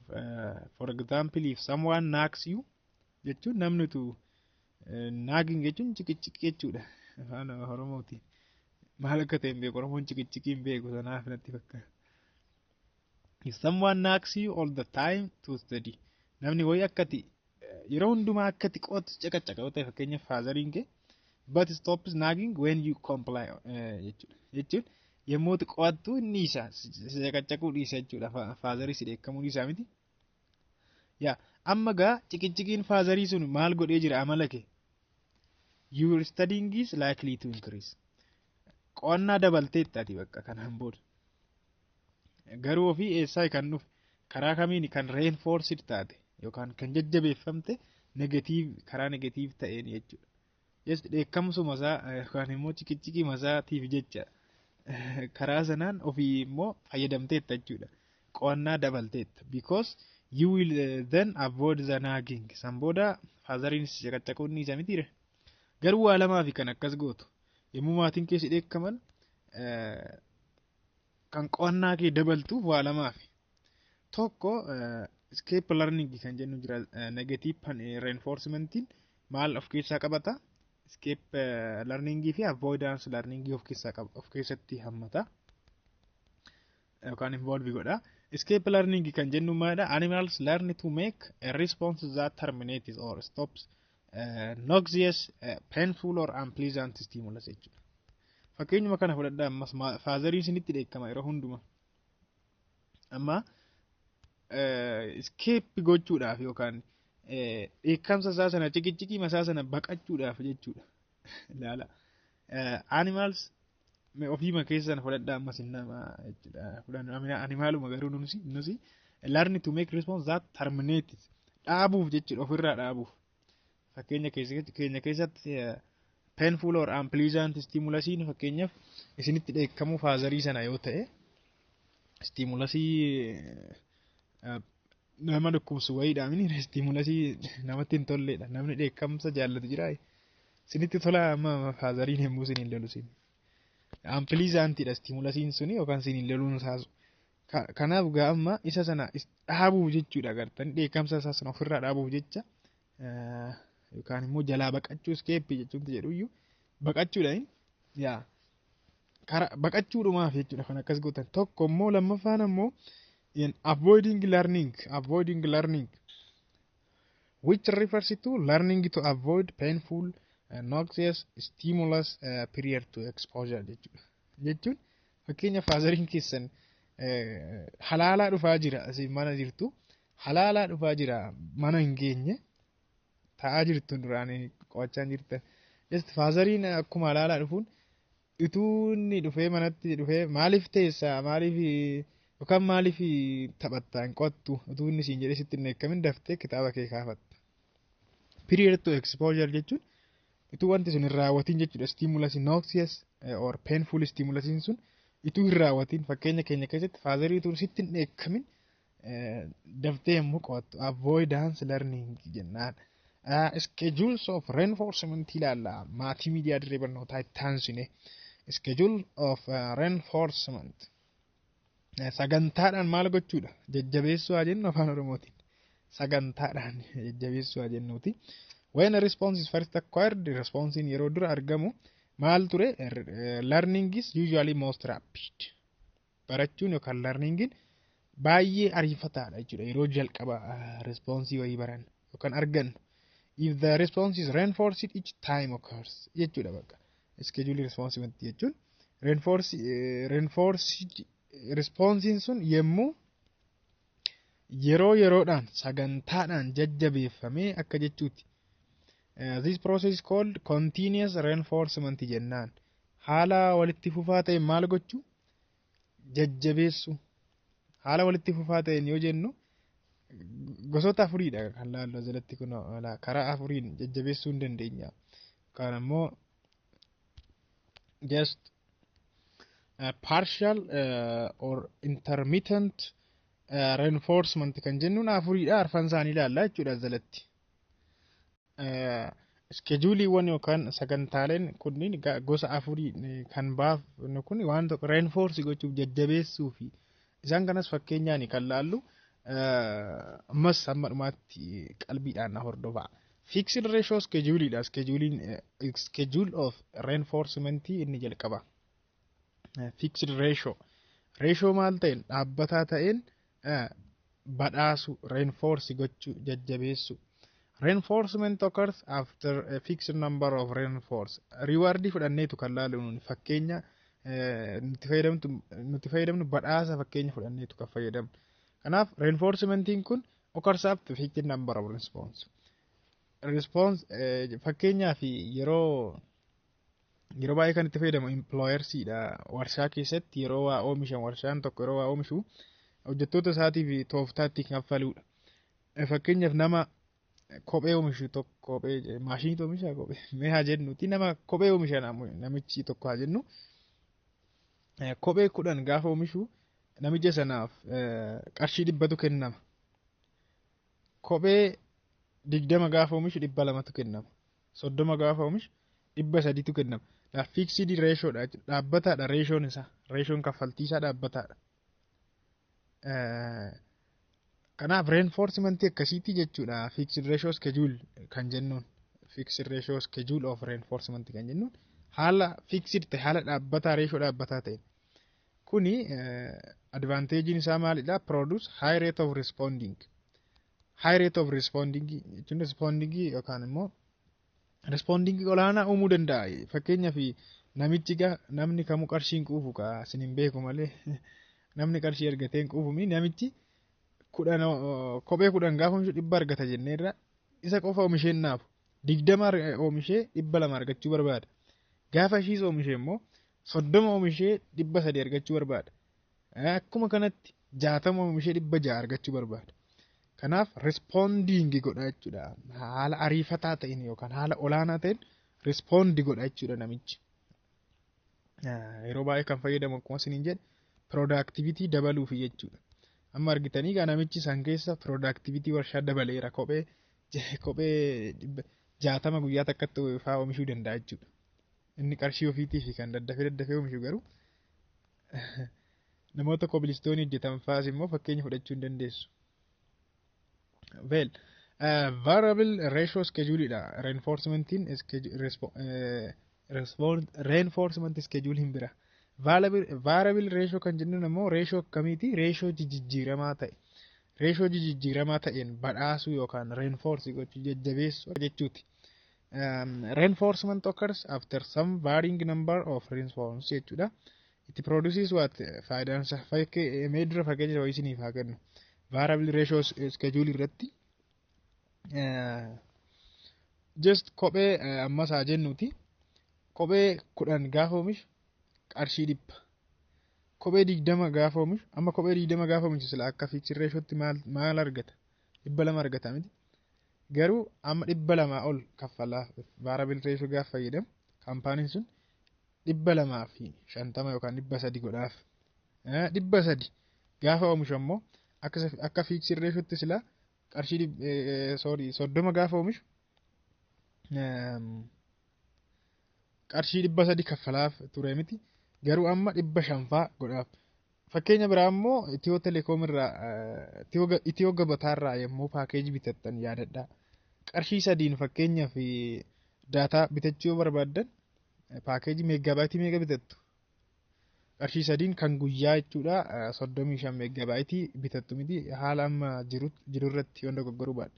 for example if someone knocks you jechuun namni tu nagging jechuun cikichiki jechuudha afaan Oromooti. Maal akka ta'e hin beeku Oromoon cikichiki hin beeku sanaaf natti fakkaata. If someone knocks you all the time to study namni wayii akkati yeroo hundumaa akkati qoottu caqacaqaa ta'e fakkeenyaaf faazariin kee but stops nagging when you comply jechuudha. Yommuu qo'attu inni isaa caqacaquu dhiisa jechuudha. Faazarii si dheekkamuu dhiisaa miti. Yaa amma gaa cikichikiin faazarii sun maal godhee jira amala kee your studying is likely to increase. Qo'annaa dabalteettaati bakka kanaan booda. Garuu ofii eessaa kan dhufe karaa kamiin kan reinforced taate yookaan kan jajjabeeffamte karaa negatiiv ta'een jechuudha. Just dheekkamsuma isaa yookaan immoo cikichikii masaatiif jecha karaa sanaan ofii immoo fayyadamteetta jechuudha. Qo'annaa dabalteetta because you will then avoid the nagging. San booda faazariin si caqacaquu ni isa mitiire. Garuu waa lamaa fi kan akkas gootu yommuu maatiin keessi dheekkaman kan qo'annaa kee dabaltuuf waa lamaa fi tokko escape learning kan jennu jira. Negative reinforcementiin maal of keessaa qabata? Escape learning fi avoidance learning of keessatti hammata yookaan involve godha. Escape learning kan jennu maalidha? Animals learn to make a response that terminates or stops noxious, painful or unpleasant stimulus jechuudha. Fakkeenyuma kana fudhadhaa ammas faazarii isinitti dheekkama yeroo hundumaa. Amma escape gochuudhaaf yookaan dheekkamsa isaa sana cikicikii masaa sana baqachuudhaaf jechuudha. Ilaala. Animals ofiima keessan fudhadhaa ammas nama jechuudha. Fudhanna animaaluma garuu nusi learn to make response that terminates dhaabuuf jechuudha ofirraa dhaabuuf. Fakkeenya keessatti painful or unpleasant stimulusiin fakkeenyaaf isinitti dheekkamuu faazarii sana yoo ta'e stimulusii nama dhukkubsu wayiidha mini stimulusii namatti hin tolleedha. Namni dheekkamsa jaallatu jira. Isinitti tola amma faazariin yommuu isiniin lolu isin unpleasantidha stimulusiin suni yookaan isiniin loluun isaasu. Kanaaf gaa amma isa sana dhaabuuf jechuudha gartanii dheekkamsa isaa sana ofirraa dhaabuuf jecha yookaan immoo jalaa baqachuu escape jechuun jedhuyyuu baqachuudhaan yaa karaa baqachuudhumaaf jechuudha kan akkas gootan. Tokko immoo lammaffaan immoo avoiding learning which refers to learning to avoid painful noxious stimulus prior to exposure jechuun fakkeenya faazariin keessan halaalaa dhufaa jira asii mana jirtu halaalaa dhufaa jira mana hin geenye ta'aa jirtu duraan qo'achaa jirtan just faazariin akkuma halaalaa dhufuun ituunni dhufee manatti dhufee maaliif teessaa maaliif yookaan maaliif taphattaa hin qottu utuunni siin jedhee sitti hin eekkamin daftee kitaaba kee kaafatta. Period to exposure jechuun ituu wanti sun hin raawwatiin jechuudha. Stimulus noxious or painful stimulusiin sun ituu hin raawwatiin fakkeenya keenya keessatti faazarii utuu sitti hin eekkamin daftee yommuu qo'attu avoidance learning jennaan. Schedules of reinforcement ilaalla maatii miidiyaa dirree barnootaa itti aansine schedule of reinforcement sagantaadhaan maal gochuudha jajjabeessuu haa jennu afaan oromootiin sagantaadhaan jajjabeessuu haa jennuuti. When a response is first acquired response in yeroo dura argamu maal ture learning is usually most rapid barachuun yookaan learningin baay'ee ariifataadha jechuudha yeroo jalqaba responsii wayii baran yookaan argannu. If the response is reinforced each time occurs jechuudha bakka schedule responsiveness jechuun reinforced Responsiin sun yemmuu yeroodhaan sagantaadhaan jajjabeeffamee akka jechuuti. This process is called continuous reinforcement jennaan. Haala walitti fufaa ta'e maal gochuu? Jajjabeessu. Haala walitti fufaa ta'een yoo jennu gosoota afuriidha kan laallu asirratti kun karaa afuriin jajjabeessuu hin dandeenya. Kan ammoo just partial or intermittent reinforcement kan jennuun afuriidha. Arfan isaanii ilaalla jechuudha asirratti. Iskejuuliiwwan yookaan sagantaaleen kunniin gosa afurii kan baafnu kun waan tokko reinforce gochuuf jajjabeessuu fi isaan kanas fakkeenyaan kan laallu ammas hamma dhumaatti qalbiidhaan hordofaa. Fixed ratio scheduleidha. Schedule of reinforcement inni jalqaba. Fixed ratio. Ratio maal ta'een dhaabbataa ta'een badhaasu reinforce gochuu jajjabeessu. Reinforcement occurs after a fixed number of reinforce. Reward fudhanneetu kan laalu fakkeenya nuti fayyadamnu badhaasa fakkeenya fudhanneetu kan fayyadamnu. Kanaaf reinforcementiin kun occurs after fixed number of response. Fakkeenyaa fi yeroo baay'ee kan itti fayyadamu employersiidha. Warshaa keessatti yeroo waa oomishan warshaan tokko yeroo waa oomishu hojjettoota isaatiif tooftaatti kaffaluudha. Fakkeenyaaf nama kophee oomishu tokko kophee maashinii oomisha kophee mee haa jennuuti nama kophee oomisha namichi tokko haa jennu kophee 10 gaafa oomishu namicha sanaaf qarshii 100tu kennama. Kophee 20 gaafa oomishu 200tu kennama. 30 gaafa oomishu 300tu kennama. La fixed ratio dha dhaabbataadha ratioon isaa ratioon kaffaltii isaa dhaabbataadha. Kanaaf reinforcement akkasiiti jechuudha. Fixed ratio schedule kan jennuun fixed ratio schedule of reinforcement kan jennuun haala fixed ta'e haala dhaabbataa ratio dhaabbataa ta'e. Kuni advantagein isaa maalidha? Produce high rate of responding. High rate of responding jechuun responding yookaan immoo responding olaanaa uumuu danda'a. Fakkeenyaaf namni kamuu qarshii hin quufu isin hin beeku malee namni qarshii argatee hin quufu namichi kophee 10 gaafa oomishu 100 argata jenneerra isa qofa oomishee naafu 20 oomishee 200 argachuu barbaada. Gaafa ishiis oomishee immoo 30 oomishee 300 argachuu barbaada. Akkuma kanatti 60 oomishee 600 argachuu barbaada. Kanaaf responding godha jechuudha. Haala ariifataa ta'een yookaan haala olaanaa ta'een respond godha jechuudha namichi. Yeroo baay'ee kan fayyadamu akkuma isiniin jedhe productivity dabaluuf jechuudha. Amma argitanii namichi san keessa productivity warshaa dabaleera kophee 60 guyyaa takkatti fa'aa oomishuu danda'a jechuudha. Inni qarshii ofiitiif kan daddafee oomishu garuu namoota kobilistoonii hojjetan fa'aas immoo fakkeenya fudhachuu hin dandeessu. Well, variable ratio schedule dha. Reinforcement schedule hin bira. Variable ratio kan jennuun immoo ratio akkamiiti? Ratio jijjiiramaa ta'e. Ratio jijjiiramaa ta'een badhaasuu yookaan reinforce gochuu jajjabeessuu jechuuti. Reinforcement occurs after some varying number of reinforcements jechuudha. It produces what? Faayidaan isaa mee dura fakkeenya yoo isiniif haa kennu. Variable ratio schedule irratti just kophee ammas haa jennuuti. Kophee 10 gaafa oomishu qarshii 100. Kophee 20 gaafa oomishu amma kophee 20 gaafa oomishu sila akka fixed ratiotti maal argata? 200 argata miti. Garuu amma 200 ol kaffalaa variable ratio gaafa fayyadamu kaampaaniin sun 250 yookaan 300 godhaaf. 300 gaafa oomishu ammoo akka fixed ratiotti sila qarshii 30 gaafa oomishu qarshii 300 kaffalaaf ture miti. Garuu amma 500 godhaaf. Fakkeenya biraa immoo Itiyoo Telekoom irraa Itiyoo Gabataa irraa yommuu paakeejii bitattan yaadadhaa. Qarshii 3 fakkeenyaaf daataa bitachuu yoo barbaaddan paakeejii meeggabaayitii meeqa bitattu? Qarshii 3 kan guyyaa jechuudha 35 meeggabaayitii bitattu miti haala amma jiru irratti yoo dogoggoruu baadhe.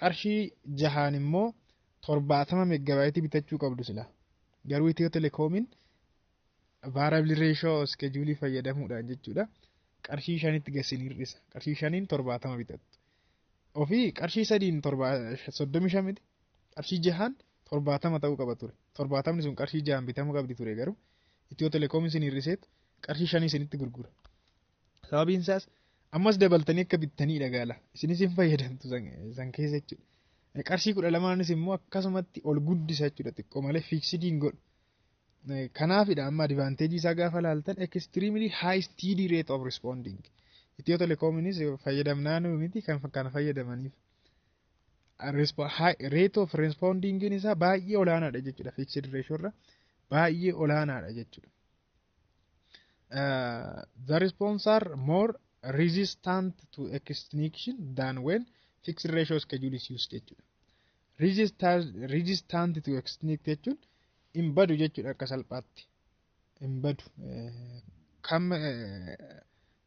Qarshii 6 immoo 70 meeggabaayitii bitachuu qabdu sila. Garuu Itiyoo Telekoomiin variable ratio schedule fayyadamuudhaan jechuudha. Qarshii 5tti gasin hir'isa. Qarshii 5 70 bitattu. Ofii qarshii 3 35 miti. Qarshii 6 70 ta'uu qaba ture. 70 sun qarshii 6 bitamuu qabdi ture garuu Itiyoo Telekoom isin hir'iseet qarshii 5 isinitti gurgura. Sababiin isaas ammas dabaltanii akka bittaniidha gaala. Isinis hin fayyadamtu san keessa jechuudha. Qarshii 12 immoo akkasumatti ol guddisa jechuudha xiqqoo malee fiiksidiin godhu. Kanaafidha amma advanteejii isaa gaafa laaltan extremely high steady rate of responding. Itiyoo Telekoominis fayyadamnaan miti kan fayyadamaniif. Rate of responding isaa baay'ee olaanaadha jechuudha fixed ratio irra baay'ee olaanaadha jechuudha. The response are more resistant to extinction than when fixed ratio schedule is used jechuudha. Resistant to extinct jechuun hin badu jechuudha akka salphaatti. Hin badu.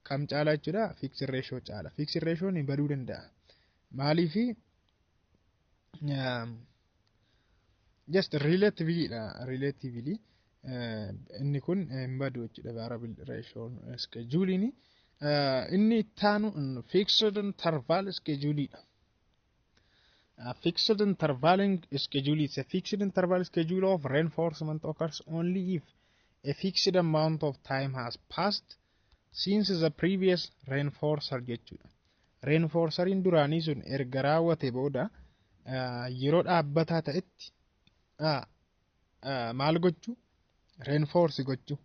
Kam caala jechuudha fixed ratio caala. Fixed ratio hin baduu danda'a. Maaliifi just relatively inni kun hin badu jechuudha variable ratio schedule inni ittaanu fixed interval schedule dha. Fixed interval schedule is a fixed interval schedule of reinforcement occurs only if a fixed amount of time has passed since the previous reinforcer jechuudha. Reinforcerin duraanii sun erga raawwate booda yeroo dhaabbataa ta'etti maal gochuu reinforce gochuu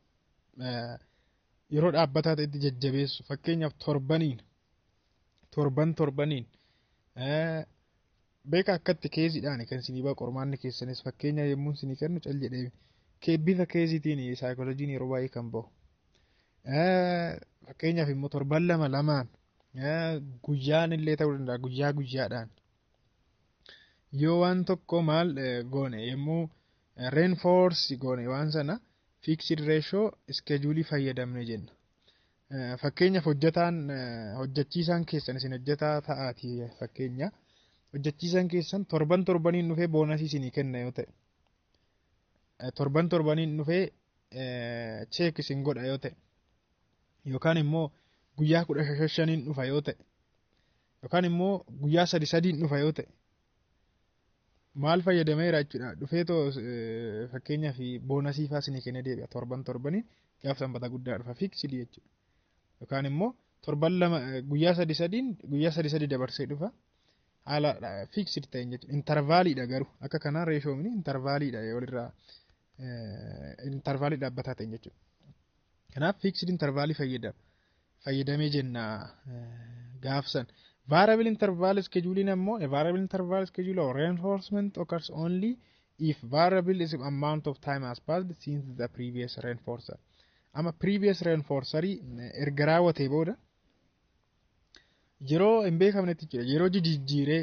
yeroo dhaabbataa ta'etti jajjabeessu fakkeenyaaf torbaniin beeka akkatti keesiidhaan kan isinii qormaanni keessanis fakkeenya yommuu isinii kennu cal jedhee bifa keesiitiin saayikolojiin yeroo baay'ee kan bahu fakkeenyaaf immoo torban lamaan guyyaan illee ta'uu danda'a guyyaadhaan yoo waan tokko maal goone yommuu reinforce goone waan sana fixed ratio schedule fayyadamne jenna. Fakkeenyaaf hojjechiisaan keessan isin hojjetaa ta'aati fakkeenya hojjechiisaan keessan torbaniin dhufee boonasii isinii kenna yoo ta'e torbaniin dhufee cheek isin godha yoo ta'e yookaan immoo guyyaa 15 dhufa yoo ta'e yookaan immoo guyyaa 3 dhufa yoo ta'e maal fayyadameera jechuudha dhufee too fakkeenyaaf boonasii faa isinii kennee deebi'a torbaniin gaaf sanbata guddaa dhufa fixed jechuudha yookaan immoo guyyaa 3 dabarsee dhufa haala fixed ta'e jechuudha intervaaliidha garuu akka kanaa ratio mini intervaaliidha walirraa intervaalii dhaabbataa ta'e jechuudha. Kanaaf fixed intervaalii fayyadamee jenna gaafsan. Variable interval scheduling ammoo a variable interval schedule or reinforcement occurs only if variable is amount of time has passed since the previous reinforcer. Ama previous reinforcer erga raawwatee booda yeroo hin beekamnetti jira yeroo jijjiiree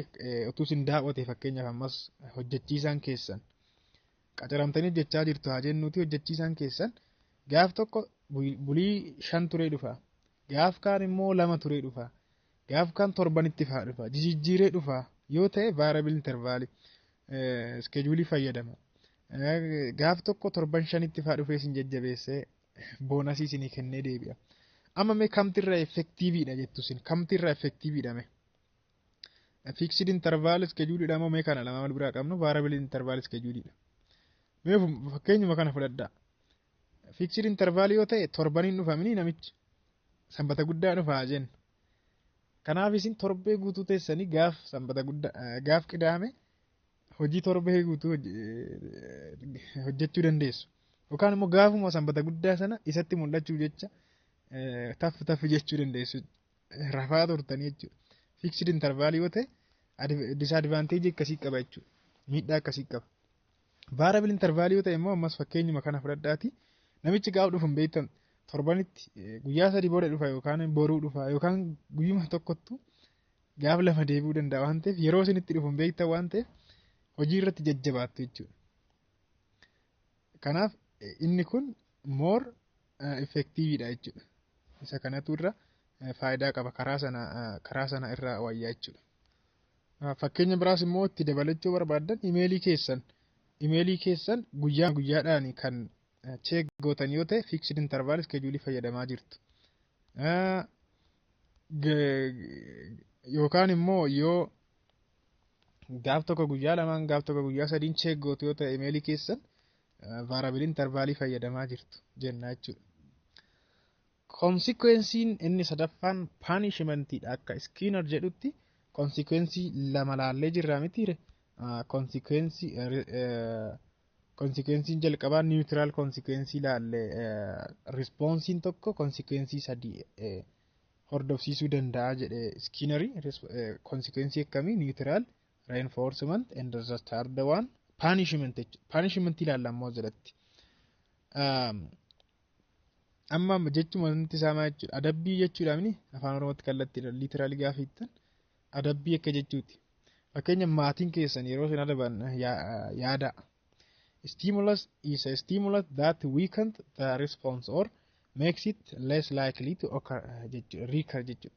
utuu sin daawwate fakkeenyaaf ammas hojjechiisaan keessan qacaramtanii hojjechaa jirtu haa jennuuti hojjechiisaan keessan gaaf tokko bulii 5 turee dhufa gaaf kaan immoo 2 turee dhufa gaaf kaan torbanitti faa dhufa jijjiiree dhufa yoo ta'e variable interval schedule fayyadama gaaf tokko torban 5tti faa dhufee sin jajjabeessee boonasii isinii kennee deebi'a. Amma mee kamtirraa effektiiviidha jettu sin kamtirraa effektiiviidha mee fixed interval schedule dha moo mee kana lama wal biraa qabnu variable interval schedule dha mee fakkeenyuma kana fudhadhaa fixed interval yoo ta'e torbaniin dhufamini namichi sanbata guddaa dhufaa jenna kanaaf isin torbee guutuu teessanii gaaf sanbata guddaa gaaf qidaame hojii torbee guutuu hojjechuu dandeessu yookaan immoo gaafuma sanbata guddaa sana isatti mul'achuu jecha taff jechuu dandeessu rafaa turtanii jechuudha. Fixed interval yoo ta'e disadvantage akkasii qaba jechuudha. Miidhaa akkasii qaba. Variable interval yoo ta'e immoo ammas fakkeenyuma kana fudhadhaati namichi gaaf dhufu hin beektan torbanitti guyyaa 3 booda dhufa yookaan boruu dhufa yookaan guyyuma tokkottu gaaf 2 deebi'uu danda'a waan ta'eef yeroo isinitti dhufu hin beektan waan ta'eef hojii irratti jajjabaattu jechuudha. Kanaaf inni kun more effectiveidha jechuudha. Isa kanatu irra faayidaa qaba karaa sana irraa wayyaa jechuudha. Fakkeenya biraas immoo itti dabalachuu barbaaddan imeelii keessan guyyaadhaan kan check gootan yoo ta'e fixed interval schedule fayyadamaa jirtu. Yookaan immoo yoo gaaf tokko guyyaa lamaan gaaf tokko guyyaa sadiin check gootu yoo ta'e emailii keessan variable intervalii fayyadamaa jirtu jenna jechuudha. Consequensiin inni sadaffaan punishmentidha akka Skinner jedhutti consequensii lama laallee jirra mitiire. Consequensiin jalqabaa neutral consequensii laalle responsiin tokko consequensii sadii hordofsiisuu danda'a jedhe Skinneri. Consequensii akkamii neutral, reinforcement and the third one punishment ilaalla ammoo jalatti. Amma jechuun wanti isaa maal jechuudha? Adabbii jechuudhaani afaan Oromootti kallattii literally gaafiittan adabbii akka jechuuti. Fakkeenyaaf maatiin keessan yeroo isin adaban yaada. Stimulus is a stimulus that weakens the response or makes it less likely to recur jechuudha.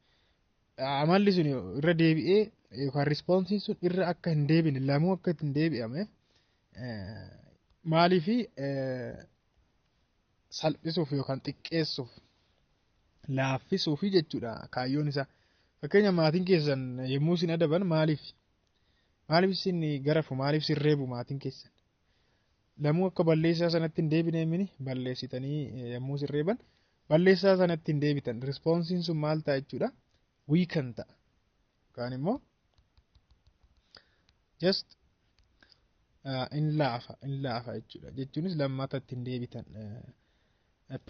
Amalli sun irra deebi'ee yookaan responsiin sun irra akka hin deebine lamuu akka hin deebi'ameef maaliifi salphisuuf yookaan xiqqeessuuf laaffisuufi jechuudha kaayyoon isaa. Fakkeenyaaf maatiin keessan yommuu isin adaban maaliif isin garafu maaliif isin reebu maatiin keessan lamuu akka balleessaa sanatti hin deebine mini balleessitanii yommuu isin reeban balleessaa sanatti hin deebitan responsiin sun maal ta'a jechuudha weaken ta'a yookaan immoo just in laafa jechuudha jechuunis lammatatti hin deebitan.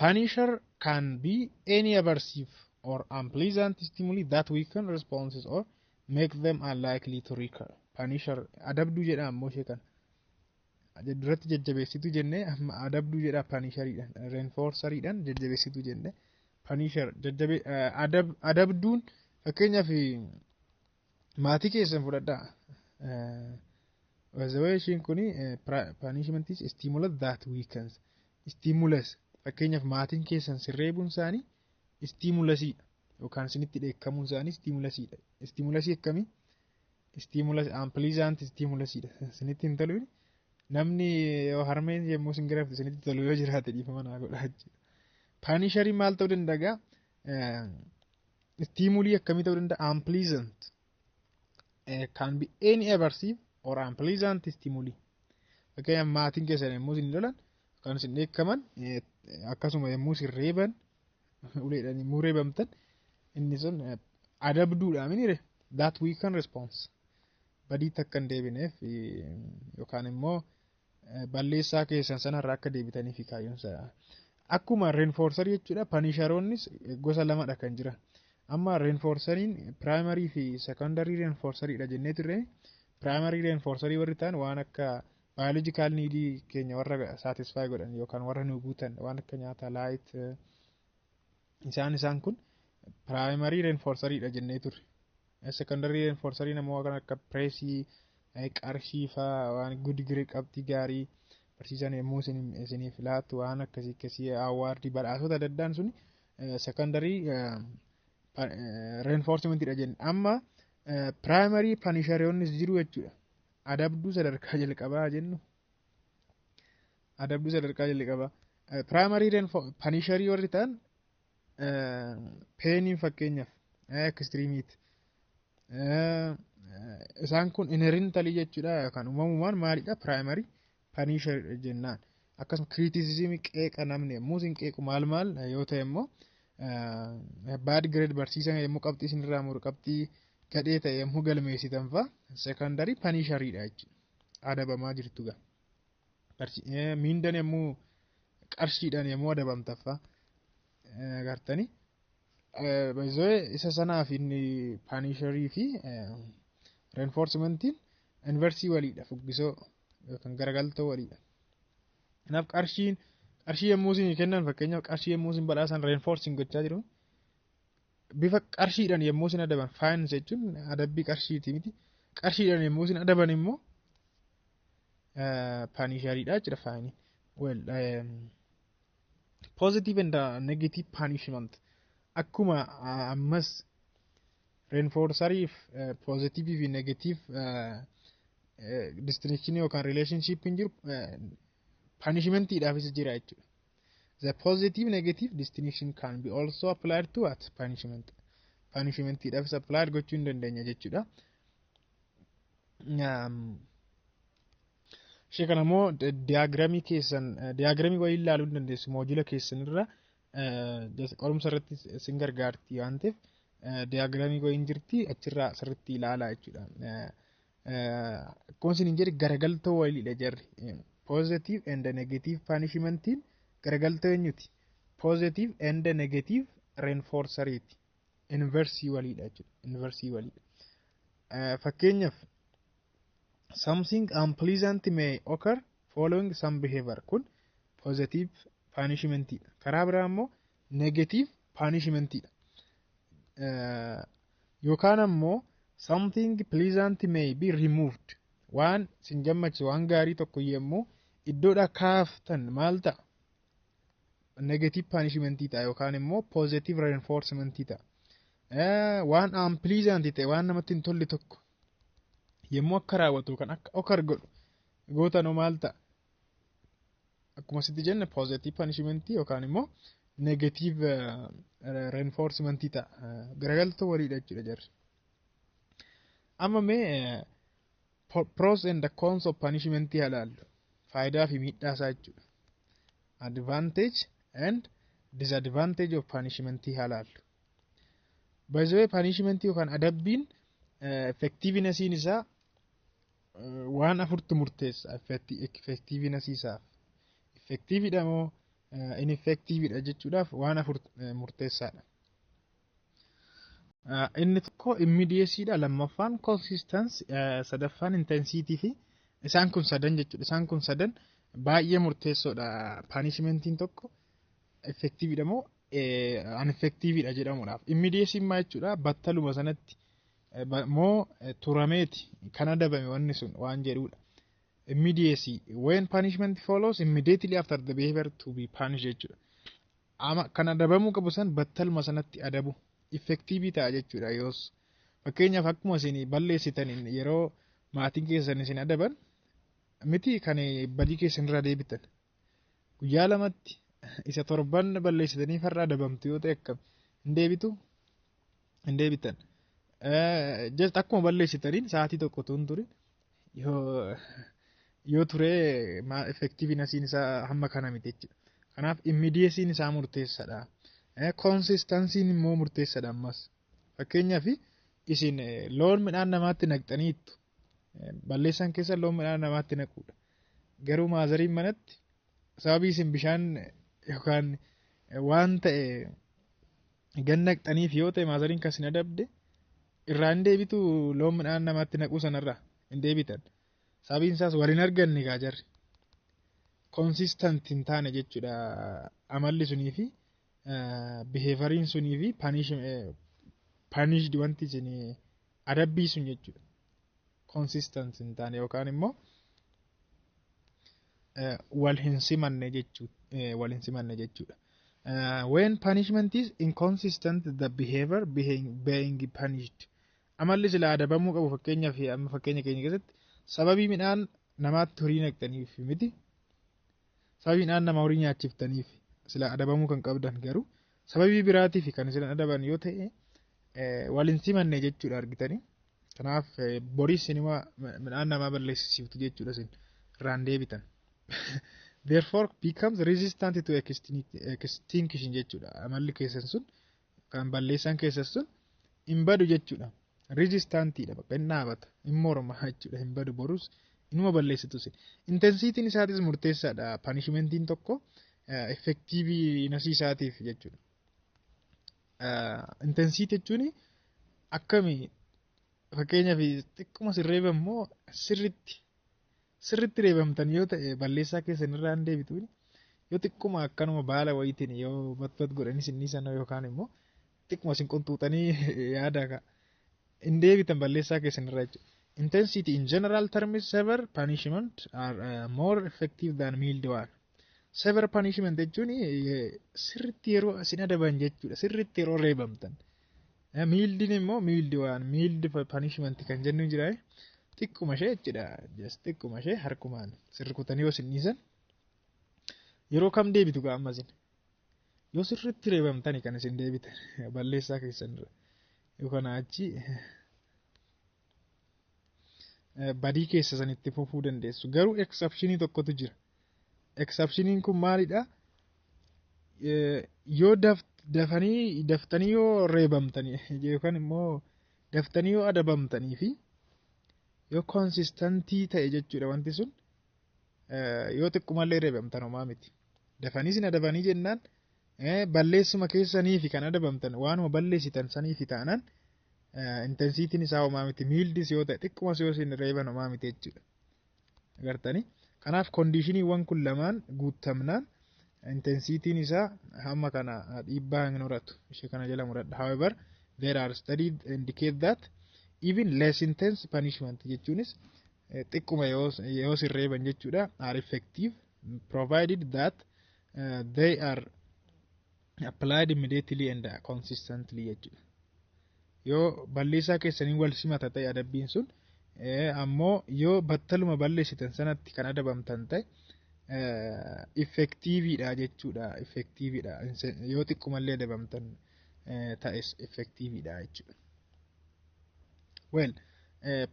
Punisher can be any aversive or unpleasant stimuli that weaken responses or make them unlikely to recur. Punisher adabduu jedha ammoo ishee kana. Duratti jajjabeessitu jenne amma adabduu jedha punisheriidhaan reinforceriidhaan jajjabeessitu jenne punisher adabduun fakkeenyaaf maatii keessan fudhadhaa. The way ishiin kuni punishment is stimulus that weakens. Stimulus fakkeenyaaf maatiin keessan sirreebuun isaanii stimulasiidha yookaan isinitti dheekkamuun isaanii stimulasiidha. Stimulasii akkamii? Stimulus unpleasant stimulasiidha. Isinitti hin tolu namni harmeen yommuu isin garaftu isinitti tolu yoo jiraate dhiifama naa godhaa jechuudha. Punisheriin maal ta'uu danda'a? Stimulii akkamii ta'uu danda'a? Unpleasant can be any aversive or unpleasant stimuli. Fakkeenyaaf maatiin keessan yommuu isin lolan kan isin dheekkaman akkasuma yommuu isin reeban uleedhaan yommuu reebamtan inni sun adabduudha minire that weaken response badii akka hin deebineef yookaan immoo balleessaa keessan sanarraa akka deebitaniif kaayyoon isaa. Akkuma reinforcerii jechuudha punisheroonnis gosa lamadha kan jiran. Amma reinforceriin primary fi secondary reinforceriidha jennee turre. Primary reinforcerii warri ta'an waan akka biological need keenya warra satisfy godhan yookaan warra nu guutan waan akka nyaata light isaan kun primary reinforceriidha jennee turre. Secondary reinforcerii namoo kan akka pressii qarshii faa waan good grade qabxii gaarii barsiisan yommuu isiniif laatu waan akkasii awwaardii badhaasota adda addaan sun secondary reinforcementidha jenne. Amma primary punisherioonnis jiru jechuudha. Adabduu sadarkaa jalqabaa jennu. Adabduu sadarkaa jalqabaa. Primary punisherii warri ta'an painiin fakkeenyaaf extremiiti. Isaan kun inherentally jechuudha yookaan uumamumaan maalidha primary punisher jennaan. Akkasuma criticism qeeqa namni yommuu isin qeequ maal yoo ta'e immoo bad grade barsiisan yommuu qabxii isinirraa muru qabxii gadhee ta'e yommuu galmeessitan fa'a secondary punisheriidha jechuudha. Adabamaa jirtu gaa. Miindan yommuu qarshiidhaan yommuu adabamtan fa'a gartanii. Isa sanaaf inni punisherii fi reinforcementiin inversii waliidha fuggisoo yookaan garagaltoo waliidha. Kanaaf qarshii yommuu isin kennan fakkeenyaaf qarshii yommuu isin badhaasan reinforcing gochaa jiru. Bifa qarshiidhaan yommuu isin adaban fines jechuun adabbii qarshiiti miti. Qarshiidhaan yommuu isin adaban immoo punisheriidha jechuudha fine. Well positive and negative punishment. Akkuma ammas reinforcerii positive fi negative distinction yookaan relationship hin jiru punishmentiidhaafis jira jechuudha. The positive negative distinction can be also applied to what? Punishment. Punishmentiidhaafis applied gochuu hin dandeenya jechuudha. Ishee kana immoo diyaagiraamii keessan diyaagiraamii wayii ilaaluu hin dandeessu moojila keessanirra qorumsa irratti sin gargaarti waan ta'eef diyaagiraamii wayiin jirti achirraa sirriitti ilaalaa jechuudha. Akkuma isin jedhe garagaltoo wayiidha jarri. Positive and negative punishmentiin garagaltoo eenyuti? Positive and negative reinforceriiti. Inversii waliidha jechuudha. Inversii waliidha. Fakkeenyaaf something unpleasant may occur following some behavior. Kun positive punishmentiidha. Karaa biraa immoo negative punishmentiidha. Yookaan ammoo something pleasant may be removed. Waan sin gammachiisu waan gaarii tokko yemmuu iddoodhaa kaaftan maal ta'a? Negative punishmentii ta'a yookaan immoo positive reinforcementii ta'a. Waan unpleasant ta'e waan namatti hin tolle tokko yemmuu akka raawwatu kan akka occur godhu gootanoo maal ta'a? Akkuma sitti jenne positive punishmentii yookaan immoo negative reinforcementii ta'a. Garagaltoo waliidha jechuudha jarri. Amma mee pros and cons of punishmentii ilaallu. Faayidaa fi miidhaa isaa jechuudha. Advantage and disadvantage of punishmentii ilaallu. By the way, punishmentii yookaan adabbiin effectivenessiin isaa waan afurtu murteessa. Effectiveness isaaf. Effectividha moo ineffectividha jechuudhaaf waan afur murteessaadha. Inni tokko immediacyidha, lammaffaan consistence, sadaffaan intensity fi isaan kun sadan jechuudha. Isaan kun sadan baay'ee murteessoodha. Punishmentiin tokko effectividha moo ineffectividha jedhamuudhaaf. Immediacy maa jechuudha? Battaluma sanatti moo turameeti kan adabame wanni sun waan jedhudha. Immediacy, when punishment follows immediately after the behavior to be punished jechuudha. Ama kan adabamuu qabu san battaluma sanatti adabu. Effective ta'a jechuudha yoos. Fakkeenyaaf akkuma isin balleessitaniin yeroo maatiin keessan isin adaban miti kan badii keessan irraa deebitan. Guyyaa lamatti isa torban balleessitanii farra adabamtu yoo ta'e akkam hin deebitu? Hin deebitan. Just akkuma balleessitaniin sa'aatii tokko tun ture yoo ture effectivenessiin isaa hamma kana miti jechuudha. Kanaaf immediacy'n isaa murteessaadha. Consistency'n immoo murteessaadha ammas. Fakkeenyaaf isin loon midhaan namaatti naqxaniittu. Balleessan keessa loon midhaan namaatti naquudha. Garuu maazariin manatti sababii isin bishaan yookaan waan ta'e gan naqxaniif yoo ta'e maazariin kan isin adabde irraa hin deebitu loon midhaan namaatti naquu sanarraa hin deebitan. Sababiin isaas waliin arganne gaa jarri. Consistent hin taane jechuudha amalli sunii fi behavioriin sunii fi punished wanti isin adabbii sun jechuudha. Consistent hin taane yookaan immoo wal hin simanne jechuudha. When punishment is inconsistent, the behavior being punished. Amalli sila adabamuu qabu fakkeenyaaf amma fakkeenya keenya keessatti sababii midhaan namaatti horii naqxaniif miti. Sababii midhaan nama horii nyaachiftaniif sila adabamuu kan qabdan garuu sababii biraatiif kan isin adaban yoo ta'e waliin simanne jechuudha argitanii. Kanaaf boris sinima midhaan namaa balleessisiiftu jechuudha isin irraan deebitan. Therefore becomes resistant to extinction jechuudha. Amalli keessan sun kan balleessan keessan sun hin badu jechuudha. Resistantidha bakka hin dhaabata hin morma jechuudha hin badu borus inuma balleessitu isin. Intensitiin isaatis murteessaadha. Punishmentiin tokko effectiveness isaatiif jechuudha. Intensity jechuun akkamii fakkeenyaaf xiqquma sirreebammoo sirritti reebamtan yoo ta'e balleessaa keessan irraa hin deebitu. Yoo xiqquma akkanuma baala wayitiin yoo batbat godhanis inni sana yookaan immoo xiqquma isin qunxuuxanii yaada hin deebitan balleessaa keessan irraa jechuudha. Intensity in general terms severe punishment are more effective than mild one. Severe punishment jechuun sirritti yeroo isin adaban jechuudha. Sirritti yeroo reebamtan. Mildin immoo mild one. Mild punishment kan jennu jira. Xiqquma ishee jechuudha. Just xiqquma ishee harkumaan sirrikutanii yoo isin dhiisan yeroo kam deebitu gaa ammasin yoo sirriitti reebamtani kan isin deebitan balleessaa keessan irra yookaan achi badii keessa sanitti fufuu dandeessu. Garuu exceptionii tokkotu jira. Exceptioniin kun maalidha? Yoo daftanii yoo reebamtanii yookaan immoo daftanii yoo adabamtanii fi yoo konsistantii ta'e jechuudha wanti sun yoo xiqqummallee reebamtan homaa miti. Dafanii sin adabanii jennaan balleessuma keessanii fi kan adabamtan waanuma balleessitan sanii fi taanaan intensiitiin isaa homaa miti. Miildis yoo ta'e xiqquma yoo sin reeban homaa miti jechuudha. Agartanii? Kanaaf kondiishiniiwwan kun lamaan guutamnaan intensiitiin isaa hamma kana dhiibbaa hin horatu. Ishee kana jala muradha. However, there are studies indicate that even less intense punishment jechuunis xiqquma yoo sin reeban jechuudha are effective provided that they are applied immediately and consistently jechuudha. Yoo balleessaa keessanii wal simata ta'e adabbiin sun ammoo yoo battaluma balleessitan sanatti kan adabamtan ta'e effektiiviidha jechuudha. Effektiiviidha yoo xiqqummallee adabamtan ta'es effektiiviidha jechuudha. Well,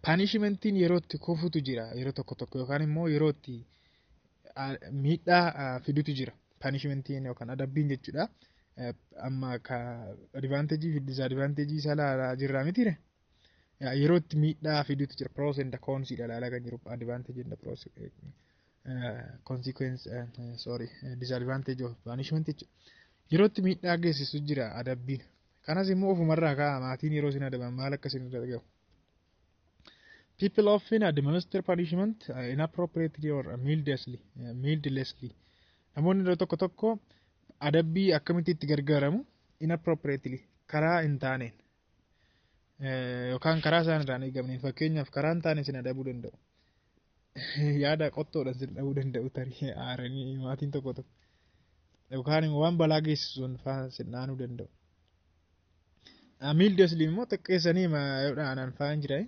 punishmentiin yerootti kufutu jira yeroo tokko yookaan immoo yerootti miidhaa fidutu jira. Punishmentiin yookaan adabbiin jechuudha. Amma ka advantage fi disadvantage isaa ilaalaa jirra mitire. Yerootti miidhaa fidutu jira. Pros and cons ilaalaa kan jiru. Advantage and pros consequence disadvantage of punishment jechuudha. Yerootti miidhaa geessisu jira adabbiin. Kanas immoo ofumarraa ka'a maatiin yeroo sin adaban maal akka sin irra gahu. People often administer punishment inappropriately or mildlessly. Namoonni yeroo tokko adabbii akkamitti itti gargaaramu inappropriately karaa hin taaneen yookaan karaa isaan irraan eegamneen. Fakkeenyaaf karaa hin taane sin adabuu danda'u. Yaada qottoodhaan sin dhabuu danda'u tarii aaranii maatiin tokko yookaan waan balaa geessisuun fa'aa sin dhaanuu danda'u. Mildlessly immoo xiqqeessanii yoodhaan fa'aa hin jiraa.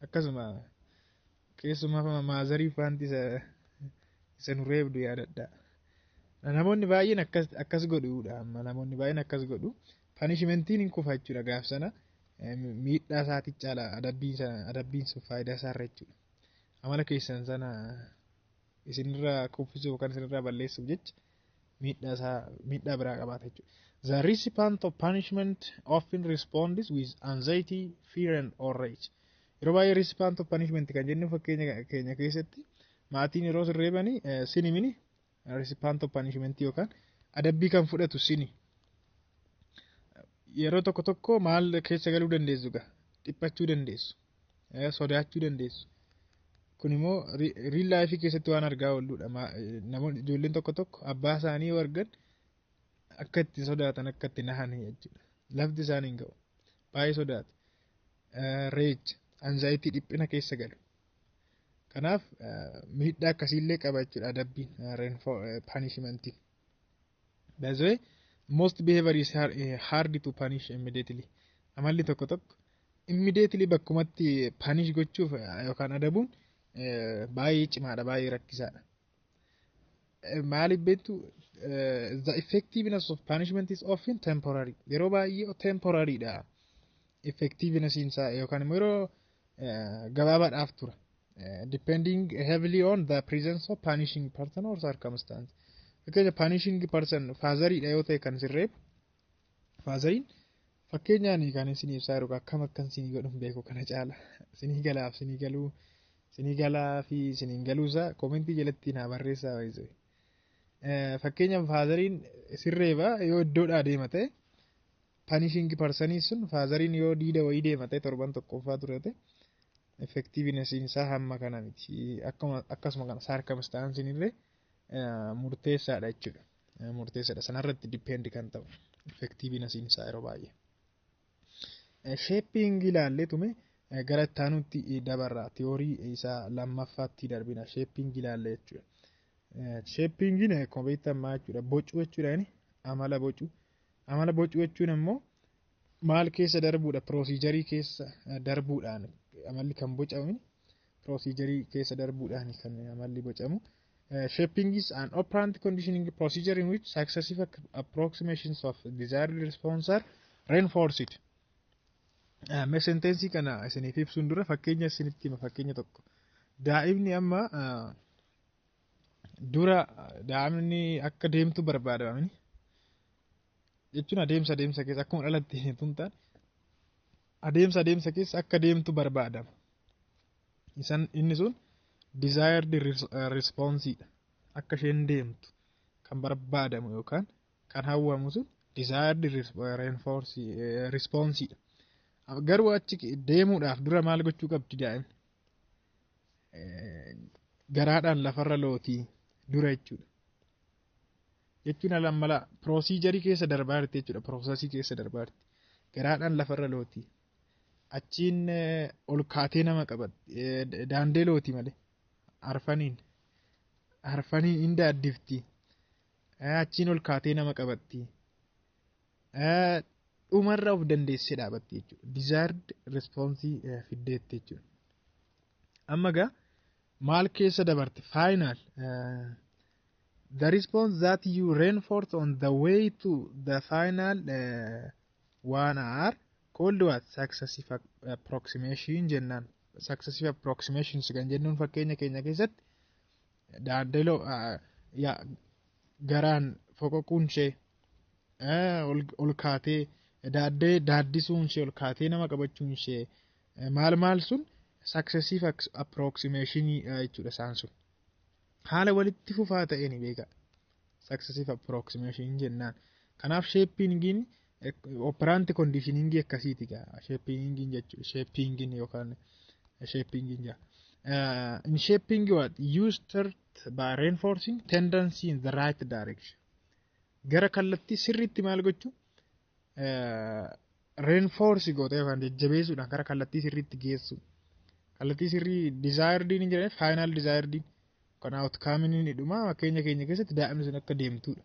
Akkasuma keessumaa maazarii faanti isa nu reebdu yaadadha. Namoonni baay'een akkas godhuudha. Amma namoonni baay'een akkas godhu. Punishmentiin hin kufa jechuudha gaaf sana miidhaa isaati caala adabbiin sun faayidaa isaa irra jechuudha. Amala keessan sana isinirra kuffisuuf yookaan isinirra balleessuuf jecha miidhaa biraa qabaata jechuudha. The recipient of punishment often responds with anxiety, fear or rage. Yeroo baay'ee recipient of punishment kan jennu fakkeenya keenya keessatti maatiin yeroo sin reebanii sin himini recipient of punishment yookaan adabbii kan fudhatu sini. Yeroo tokko maal keessa galuu dandeessu gaa dhiphachuu dandeessu sodaachuu dandeessu. Kun immoo real life keessatti waan argaa oolluudha. Namoonni ijoolleen tokko abbaa isaanii yoo argan akka itti sodaatan akka itti nahan jechuudha. Lafti isaanii hin ga'u baay'ee sodaatu. Rage anxiety dhiphina keessa galu. Kanaaf miidhaa akkasiillee qaba jechuudha adabbiin punishmentiin. By the way, most behavior is hard to punish immediately. Amalli tokko immediately bakkumatti punish gochuuf yookaan adabuun baay'ee cimaadha baay'ee rakkisaadha. Maaliif beektu the effectiveness of punishment is often temporary. Yeroo baay'ee temporary dha. Effectiveness isaa yookaan immoo yeroo gabaabaadhaaf tura. Depending heavily on the presence of punishing person or circumstance. Fakkeenya punishing person faazariidha yoo ta'e kan sirreebu faazariin fakkeenyaan kan isin ibsaa jiru akkam sinii godhuun beeku kana caala sinii galaa fi siniin galuusaa koomentii jalatti naa barreessaa wayiise. Fakkeenyaaf faazariin sirreeba yoo iddoodhaa deema ta'e punishing persanii sun faazariin yoo diida wayii deema ta'e torban tokkoffaa ture ta'e effectiveness isaa hamma kana miti. Akkasuma kana circumstance illee murteessaadha jechuudha. Murteessaadha sanarratti depend kan ta'u effectiveness isaa yeroo baay'ee. Shaping ilaallee tume gara ittaanutti dabarra tiyoorii isaa lammaffaatti darbina. Shaping ilaallee jechuudha. Shapingin akkuma beektan maal jechuudha bocuu jechuudhaan amala bocuu. Amala bocuu jechuun immoo maal keessa darbuudha procedure keessa darbuudhaan amalli kan bocamu procedure keessa darbuudhaan kan amalli bocamu. Shaping is an operant conditioning procedure in which successive approximations of desired response are reinforced. Mee sentensii kana isiniif ibsuun dura fakkeenya isinitti hima fakkeenya tokko. Daa'imni amma dura daa'imni akka deemtu barbaadamani jechuun adeemsa keessa akkuma dhalatti tun taane adeemsa keessa akka deemtu barbaadama. Inni sun desired response dha. Akka isheen deemtu kan barbaadamu yookaan kan hawwamu sun desired response dha. Garuu achi deemuudhaaf dura maal gochuu qabdi daa'imni? Garaadhaan lafarra lootii dura jechuudha. Jechuun alammala procedure keessa darbaa jirti jechuudha. Processii keessa darbaa jirti. Garaadhaan lafarra lootii. Achiin ol kaatee nama qabatti. Daandee lootii malee. Arfaniin hin daaddifti. Achiin ol kaatee nama qabatti. Dhumarra of dandeessee dhaabatti jechuudha. Desired response fiddeetti jechuudha. Amma gaa maal keessa dabarte? Final. The response that you reinforce on the way to the final one are called what? Successive approximation jennaan. Successive approximations kan jennuun fakkeenya keenya keessatti daandeloo garaan foqoquun ishee ol kaatee daaddisuun ishee ol kaatee nama qabachuun ishee maal sun successive approximation jechuudha isaan sun. Haala walitti fufaa ta'een beekaa. Successive approximation jennaan. Kanaaf shapingiin operant conditioning akkasiiti gaa. Shapingiin jechuudha. Shapingiin yookaan shapingiin jaa. In shaping what? You start by reinforcing tendency in the right direction. Gara kallattii sirriitti maal gochuu? Reinforce gootee yookaan jajjabeessuudhaan gara kallattii sirriitti geessu. Kallattii sirrii desired hin jedhame final desired kan outcome ni dhuma fakkeenya keenya keessatti daa'imni sun akka deemtudha.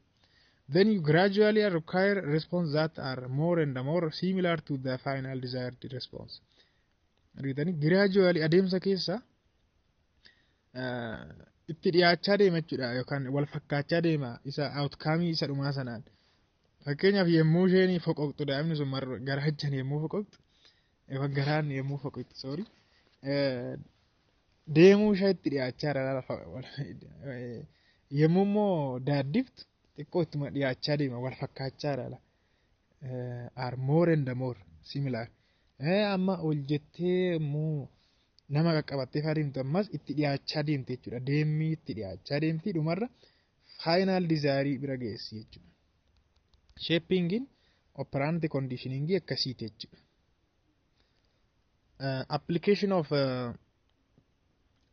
Then you gradually require response that are more and more similar to the final desired response. Riitanii gradually adeemsa keessa itti dhiyaachaa deema jechuudha yookaan wal fakkaachaa deema isa outcome isa dhumaa sanaan. Fakkeenyaaf yemmuu isheen foqoqxu daa'imni sun gara hajjan yemmuu foqoqxu yookaan garaan yemmuu foqoqxu sorry. Deemuu ishee itti dhiyaachaa jira. Yemmuu immoo daaddiftu xiqqoo ittuma dhiyaachaa deema wal fakkaachaa jira. Are more and more similar. Amma ol jettee immoo nama qaqqabattee adeemtu ammas itti dhiyaachaa deemte jechuudha. Deemii itti dhiyaachaa deemti dhumarra final desire bira geessi jechuudha. Shapingin operant conditioning akkasiiti jechuudha. Application of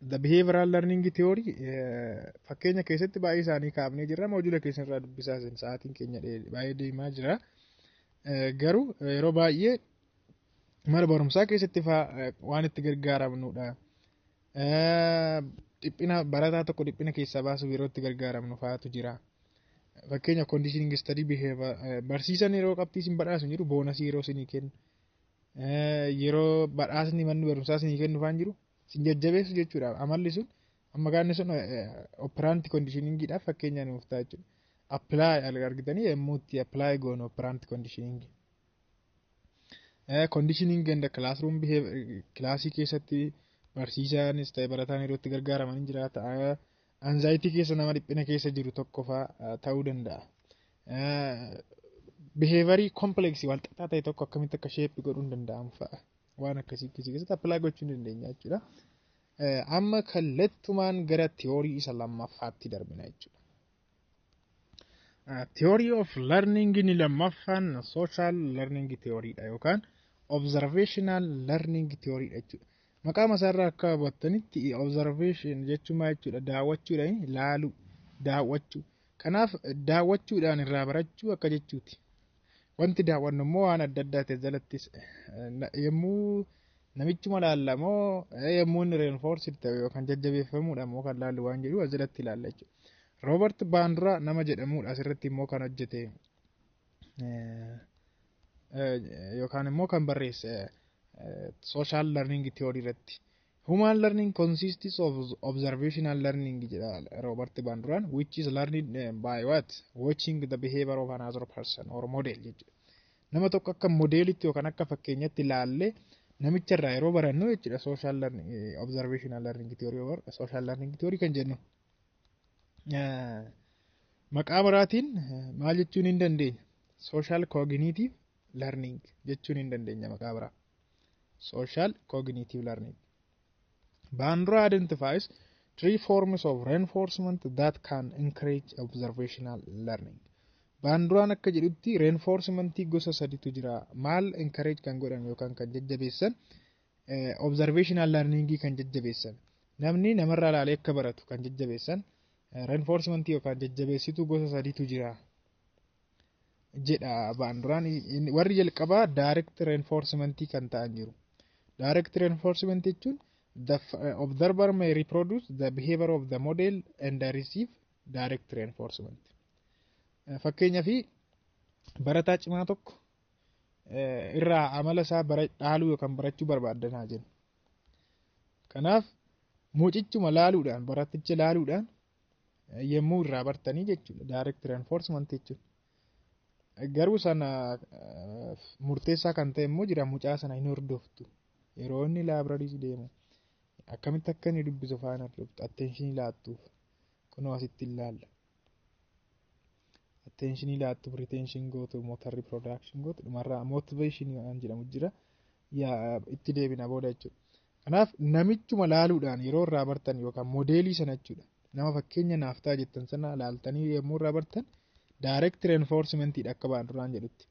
the behavioral learning theory fakkeenya keessatti baay'ee isaanii kaafnee jirra. Moojula keessa irraa dubbisaa sa'aatiin keenya baay'ee deemaa jira. Garuu yeroo baay'ee mana barumsaa keessatti waan itti gargaaramnudha. Dhiphina barataa tokko dhiphina keessaa baasuuf yeroo itti gargaaramnu fa'aatu jira. Fakkeenya conditioning study behavior barsiisan yeroo qabxii isin badhaasu jiru boonasii yeroo isinii kennu. Yeroo badhaasni manni barumsaa isinii kennu fa'aan jiru isin jajjabeessu jechuudha. Amalli sun amma gaanni sun operant conditioningidhaaf fakkeenya nuuf ta'a jechuudha. Apply argitanii yemmuu itti apply goonu operant conditioning. Conditioning in the classroom behavior classii keessatti barsiisaanis ta'e barataan yeroo itti gargaaraman jiraata. Anxiety keessa nama dhiphina keessa jiru tokko fa'aa ta'uu danda'a. Behaviorii kompleksii wal xaxaa ta'e tokko akkamitti akka shape godhuun danda'amu fa'a. Waan akkasii keessatti apply gochuu dandeenya jechuudha. Amma kallattumaan gara theory isa lammaffaatti darbina jechuudha. Theory of learning ni lammaffaan social learning theory dha yookaan observational learning theory dha jechuudha. Maqaa masaarraa akka hubattanitti observation jechuun maal jechuudha? Daawwachuudhaan ilaaluu, daawwachuu. Kanaaf daawwachuudhaan irraa barachuu akka jechuuti. Wanti daawwannu immoo waan adda addaa ta'e jalattis yemmuu namichuma laallamoo yemmuu inni reinforced ta'e yookaan jajjabeeffamuudha immoo kan laallu waan jedhu asirratti ilaalla jechuudha. Robert Bandura nama jedhamuudha asirratti immoo kan hojjete yookaan immoo kan barreesse social learning theory irratti Human learning consists of observational learning jedha Robert Banduraan, which is learned by what? Watching the behavior of another person or model jechuudha. Nama tokko akka modeelitti yookaan akka fakkeenyatti ilaallee namicha irraa yeroo barannu jechuudha social learning, observational learning theory or social learning theory kan jennu. Maqaa biraatiin maal jechuun hin dandeenya? Social cognitive learning jechuun hin dandeenya maqaa biraa. Social cognitive learning. Bandura identifies 3 forms of reinforcement that can encourage observational learning. Banduraan akka jedhutti reinforcement gosa sadiitu jira. Maal encourage kan godhan yookaan kan jajjabeessan observational learning kan jajjabeessan. Namni namarraa ilaalee akka baratu kan jajjabeessan reinforcement yookaan jajjabeessitu gosa sadiitu jira jedha Banduraan. Warri jalqabaa direct reinforcement kan ta'an jiru. Direct reinforcement jechuun the observer may reproduce the behavior of the model and receive direct reinforcement. Fakkeenyaaf barataa cimaa tokko irraa amala isaa dhaaluu yookaan barachuu barbaadanaa jenna. Kanaaf mucichuma laaluudhaan baraticha laaluudhaan yemmuu irraa bartanii jechuudha direct reinforcement jechuudha. Garuu sana murteessaa kan ta'e immoo jira mucaa sana hin hordoftu. Yeroo inni laabrariis deemu akkamitti akka inni dubbisu faana hordoftu attention laattuuf kunoo asitti ilaalla. Attention laattuuf retention gootu motor reproduction gootu dhumarraa motivation waan jedhamu jira itti deebina booda jechuudha. Kanaaf namichuma laaluudhaan yeroo irraa bartan yookaan modeelii sana jechuudha. Nama fakkeenya naaf ta'a jettan sana laaltanii yemmuu irraa bartan direct reinforcement akka Banduraan jedhutti.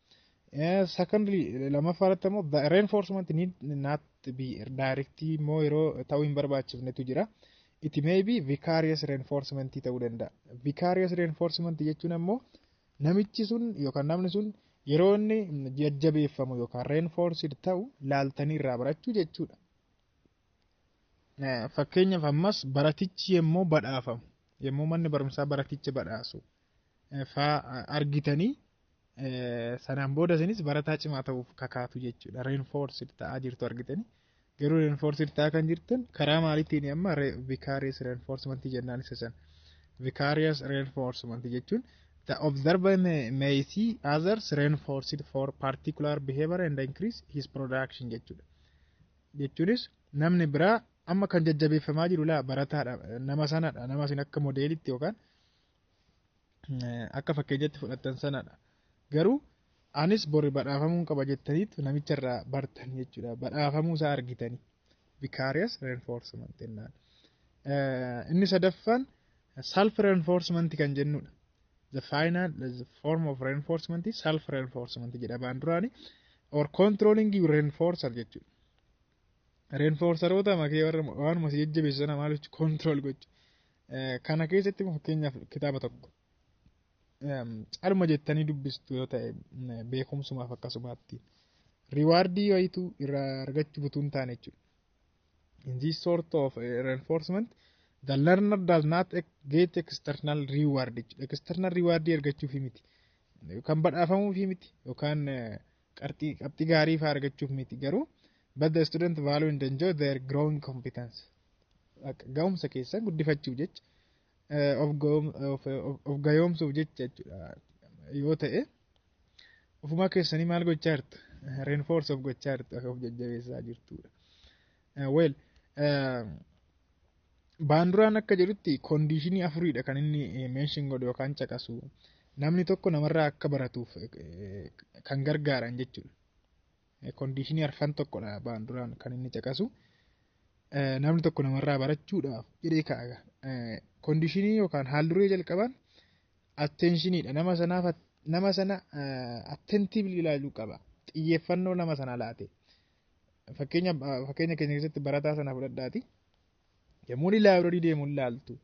Secondly, lamaffaarratti immoo the reinforcement need not be direct immoo yeroo ta'uu hin barbaachifnetu jira. It may be vicarious reinforcement ta'uu danda'a. Vicarious reinforcement jechuun immoo namichi sun yookaan namni sun yeroo inni jajjabeeffamu yookaan reinforced ta'u laaltanii irraa barachuu jechuudha. Fakkeenyaaf ammas baratichi yemmuu badhaafamu yemmuu manni barumsaa baraticha badhaasu argitanii sanaan booda isinis barataa cimaa ta'uuf kakaatu jechuudha. Reinforced ta'aa jirtu argitanii garuu reinforced ta'aa kan jirtan karaa maaliitiin amma vicarious reinforcement jennaan isa sana. Vicarious reinforcement jechuun the observer may see others reinforced for particular behavior and increase his production jechuudha. Jechuunis namni biraa amma kan jajjabeeffamaa jiru laa barataadha nama sanadha nama isin akka modeelitti yookaan akka fakkeenyatti fudhattan sanadha. Garuu anis bori badhaafamuu qaba jettaniitu namicha irraa bartan jechuudha. Badhaafamuu isaa argitanii vicarious reinforcement jennaan. Inni sadaffaan self reinforcement kan jennudha. The final form of reinforcement is self reinforcement jedha Banduraani or controlling your reinforcer jechuudha. Reinforceroota makee waanuma si jajjabeessu maal jechuudha control gochu. Kana keessatti fakkeenyaaf kitaaba tokko calma jettanii dubbistu yoo ta'e beekumsumaaf akkasumaatti riwaardii wayitu irraa argachuu butuu hin taane jechuudha. In this sort of reinforcement the learner does not get external reward jechuudha. External reward argachuuf miti yookaan badhaafamuuf miti yookaan qabxii gaarii fa'aa argachuuf miti garuu but the student value and enjoy their growing competence. Ga'umsa keessa guddifachuu jecha of gayoomsuuf jecha yoo ta'e ofuma keessanii maal gochaa jirtu reinforce of gochaa jirtu akka of jajjabeessaa jirtudha. Well Banduraan akka jedhutti conditionii afuridha kan inni mention godhu yookaan caqasu namni tokko namarraa akka baratuuf kan gargaaran jechuudha. Conditionii arfan tokkodha Banduraan kan inni caqasu namni tokko namarraa barachuudhaaf jedhee kaa'a. Conditionii yookaan haalduree jalqabaan attentioniidha. Nama sana attentively ilaaluu qaba. Xiyyeeffannoo nama sana laate. Fakkeenya keenya keessatti barataa sana fudhadhaati. Yemmuu inni laabirorii deemu ilaaltu.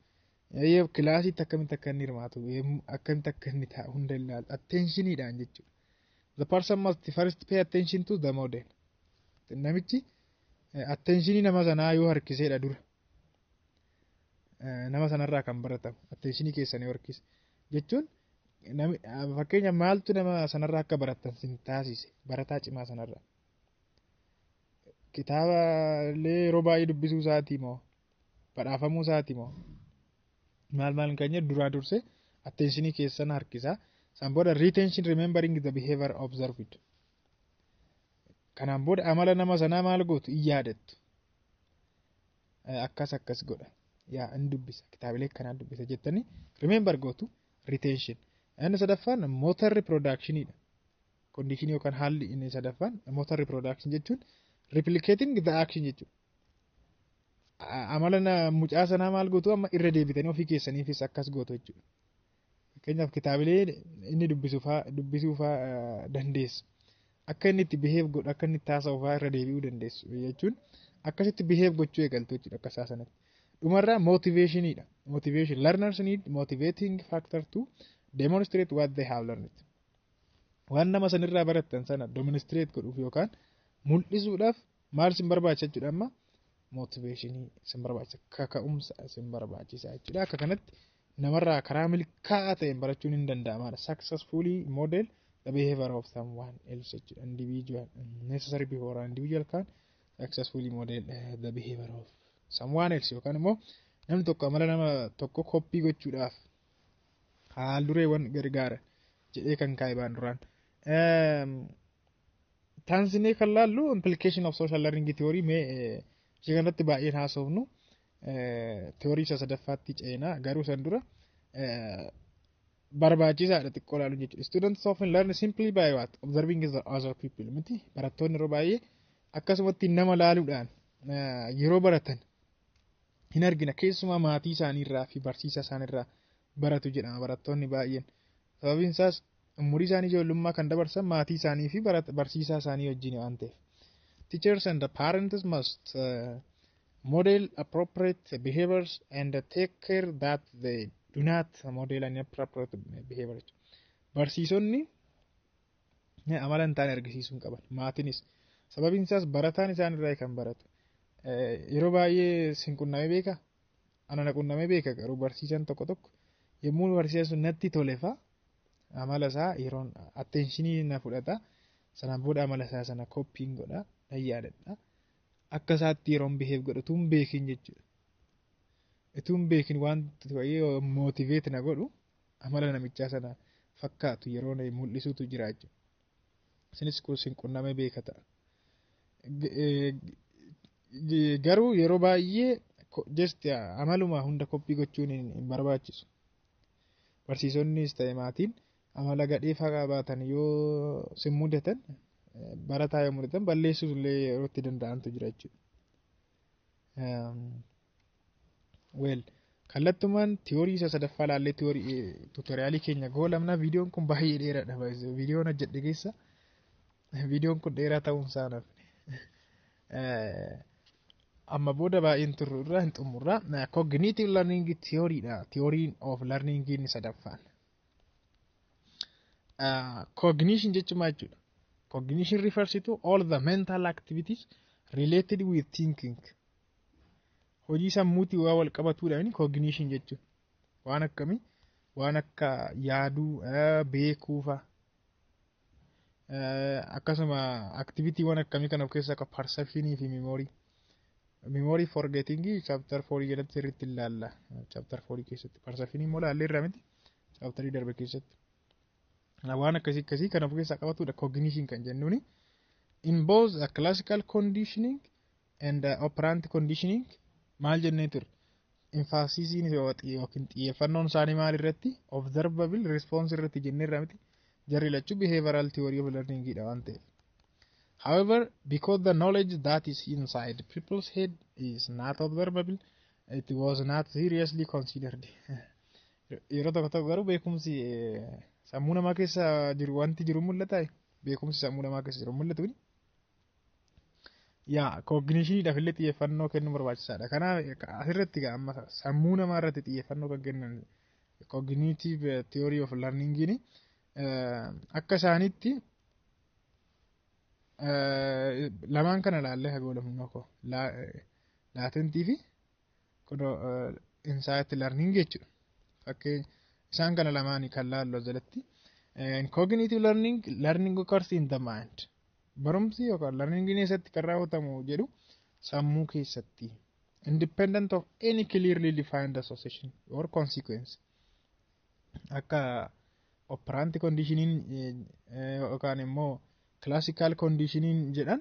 Kilaasitti akkamitti akka inni hirmaatu, akkamitti akka inni taa'u hunda ilaaltu. Attentioniidhaan jechuudha. The person must first pay attention to the model. Namichi attentionii nama sanaa yoo harkiseedha dura. Nama sanarraa kan baratamu attentionii keessanii harkise jechuun fakkeenya maaltu nama sanarraa akka baratan sin taasise barataa cimaa sanarraa kitaabalee yeroo baay'ee dubbisuu isaatii moo badhaafamuu isaatii moo maal kan jedhu duraa dursee attentionii keessan harkisaa. San booda retention remembering the behavior observed. Kanaan booda amala nama sanaa maal gootu in yaadattu. Akkas godha. Yaa in dubbisa kitaabilee kanaan dubbisa jettanii remember gootu retention. Inni sadaffaan motor reproductionidha. Condition yookaan haalli inni sadaffaan motor reproduction jechuun replicating the action jechuudha. Amala mucaa sanaa maal gootu amma irra deebitanii ofii keessaniifis akkas gootu jechuudha. Fakkeenyaaf kitaabilee inni dubbisuu fa'aa dandeessu. Akka inni itti behave godhu akka inni itti haasa'u fa'aa irra deebi'uu dandeessu jechuun akkasitti behave gochuu eegaltu jechuudha akka isaa sanatti. Dhumarraa motivationidha. Motivation learners need motivating factor to demonstrate what they have learned. Waan nama sanirraa barattan sana demonstrate godhuuf yookaan mul'isuudhaaf maal sin barbaachisa jechuudha amma motivationii sin barbaachisa kaka'umsa sin barbaachisa jechuudha. Akka kanatti namarraa karaa milkaa'aa ta'een barachuun hin danda'amaadha. Successfully model the behavior of someone else jechuudha. Individual necessary before an individual can successfully model the behavior of someone else yookaan immoo namni tokko amala nama tokko koppii gochuudhaaf haal dureewwan gargaara jedhee kan kaa'e baan duraan. Taansinee kan laallu implication of social learning theory mee ishee kanatti baay'een haasofnu theory isa sadaffaatti ceenaa garuu san dura barbaachisaadha xiqqoo laaluun jechuudha. Students often learn simply by what observing the other people miti barattoonni yeroo baay'ee akkasumatti nama laaluudhaan yeroo baratan hin argina keessumaa maatii isaaniirraa fi barsiisa isaaniirraa baratu jedhama barattoonni baay'een. Sababiin isaas umurii isaanii ijoollummaa kan dabarsan maatii isaanii fi barsiisaa isaanii wajjin waan ta'eef. Teachers and the parents must model appropriate behaviors and take care that they do not model inappropriate behavior. Barsiisonni amala hin taane argisiisuu hin qaban. Maatiinis sababiin isaas barataan isaanirraa kan baratu. Yeroo baay'ee sin qunnamee beeka. Ana na qunnamee beeka garuu barsiisan tokko yommuu barsiisan sun natti tole fa'a amala isaa yeroon attentionii na fudhata. Sanaan booda amala isaa sana koppiin godha nan yaadadha. Akka isaatti yeroon behave godhu tun beekin jechuudha. Itun beekin wanti baay'ee motivate na godhu amala namichaa sana fakkaatu yeroo mul'isuutu jira jechuudha. Isinis sin qunnamee beeka ta'a. Garuu yeroo baay'ee just amaluma hunda koppii gochuun hin barbaachisu. Barsiisonnis ta'e maatiin amala gadhee qabaatan yoo sin mudatan barataa yoo mudatan balleessuus illee yeroo itti danda'antu jira jechuudha. Kallattumaan tiyoorii isa sadaffaa laallee tiyoorii tuutoriyaalii keenya goolamna. Viidiyoon kun baay'ee dheeraadha. Viidiyoon hojjedhe keessa viidiyoon kun dheeraa ta'uun isaa naaf. Amma booda baay'een turru irraa hin xumurra. Cognitive learning theoryidha. Theorying of learning inni sadaffaan. Cognition jechuun maal jechuudha? Cognition refers to all the mental activities related with thinking. Hojii sammuutii waa wal qabatuudha inni cognition jechuun. Waan akkamii? Waan akka yaaduu, beekuu fa'a. Akkasuma activity waan akkamii kan of keessaa qabu perceptionii fi memory. Memory forgetting chapter 4 jalatti sirriitti ilaalla. Chapter 4 keessatti perceptionii immoo laallee irraa miti. Chapter darbe keessatti. Waan akkasii kan of keessaa qabatudha cognition kan jennuuni. In both a classical conditioning and operant conditioning maal jennee turre? Emphasis yookiin xiyyeeffannoon isaanii maal irratti? Observable response irratti jennee irraa miti. Jarri lachuu behavioral theory of learning dha waan ta'eef. However, because the knowledge that is inside people's head is not observable, it was not seriously considered. Yeroo tokko garuu beekumsi sammuu namaa keessa jiru wanti jiru mul'ata. Beekumsi sammuu namaa keessa jiru mul'atu. Cognitionidhaaf illee xiyyeeffannoo kennuu barbaachisaadha. Kanaaf asirratti amma sammuu namaa irratti xiyyeeffannoo kan kennan cognitive theory of learning akka isaanitti lamaan kana laallee hagoolamnoo koo laatentii fi insight learning jechuudha. Fakkii isaan kana lamaanii kan laallu jalatti cognitive learning occurs in the mind. Barumsi yookaan learningiin eessatti kan raawwatamu jedhu sammuu keessatti. Independent of any clearly defined association or consequence. Akka operant conditioning yookaan immoo classical conditioning jedhan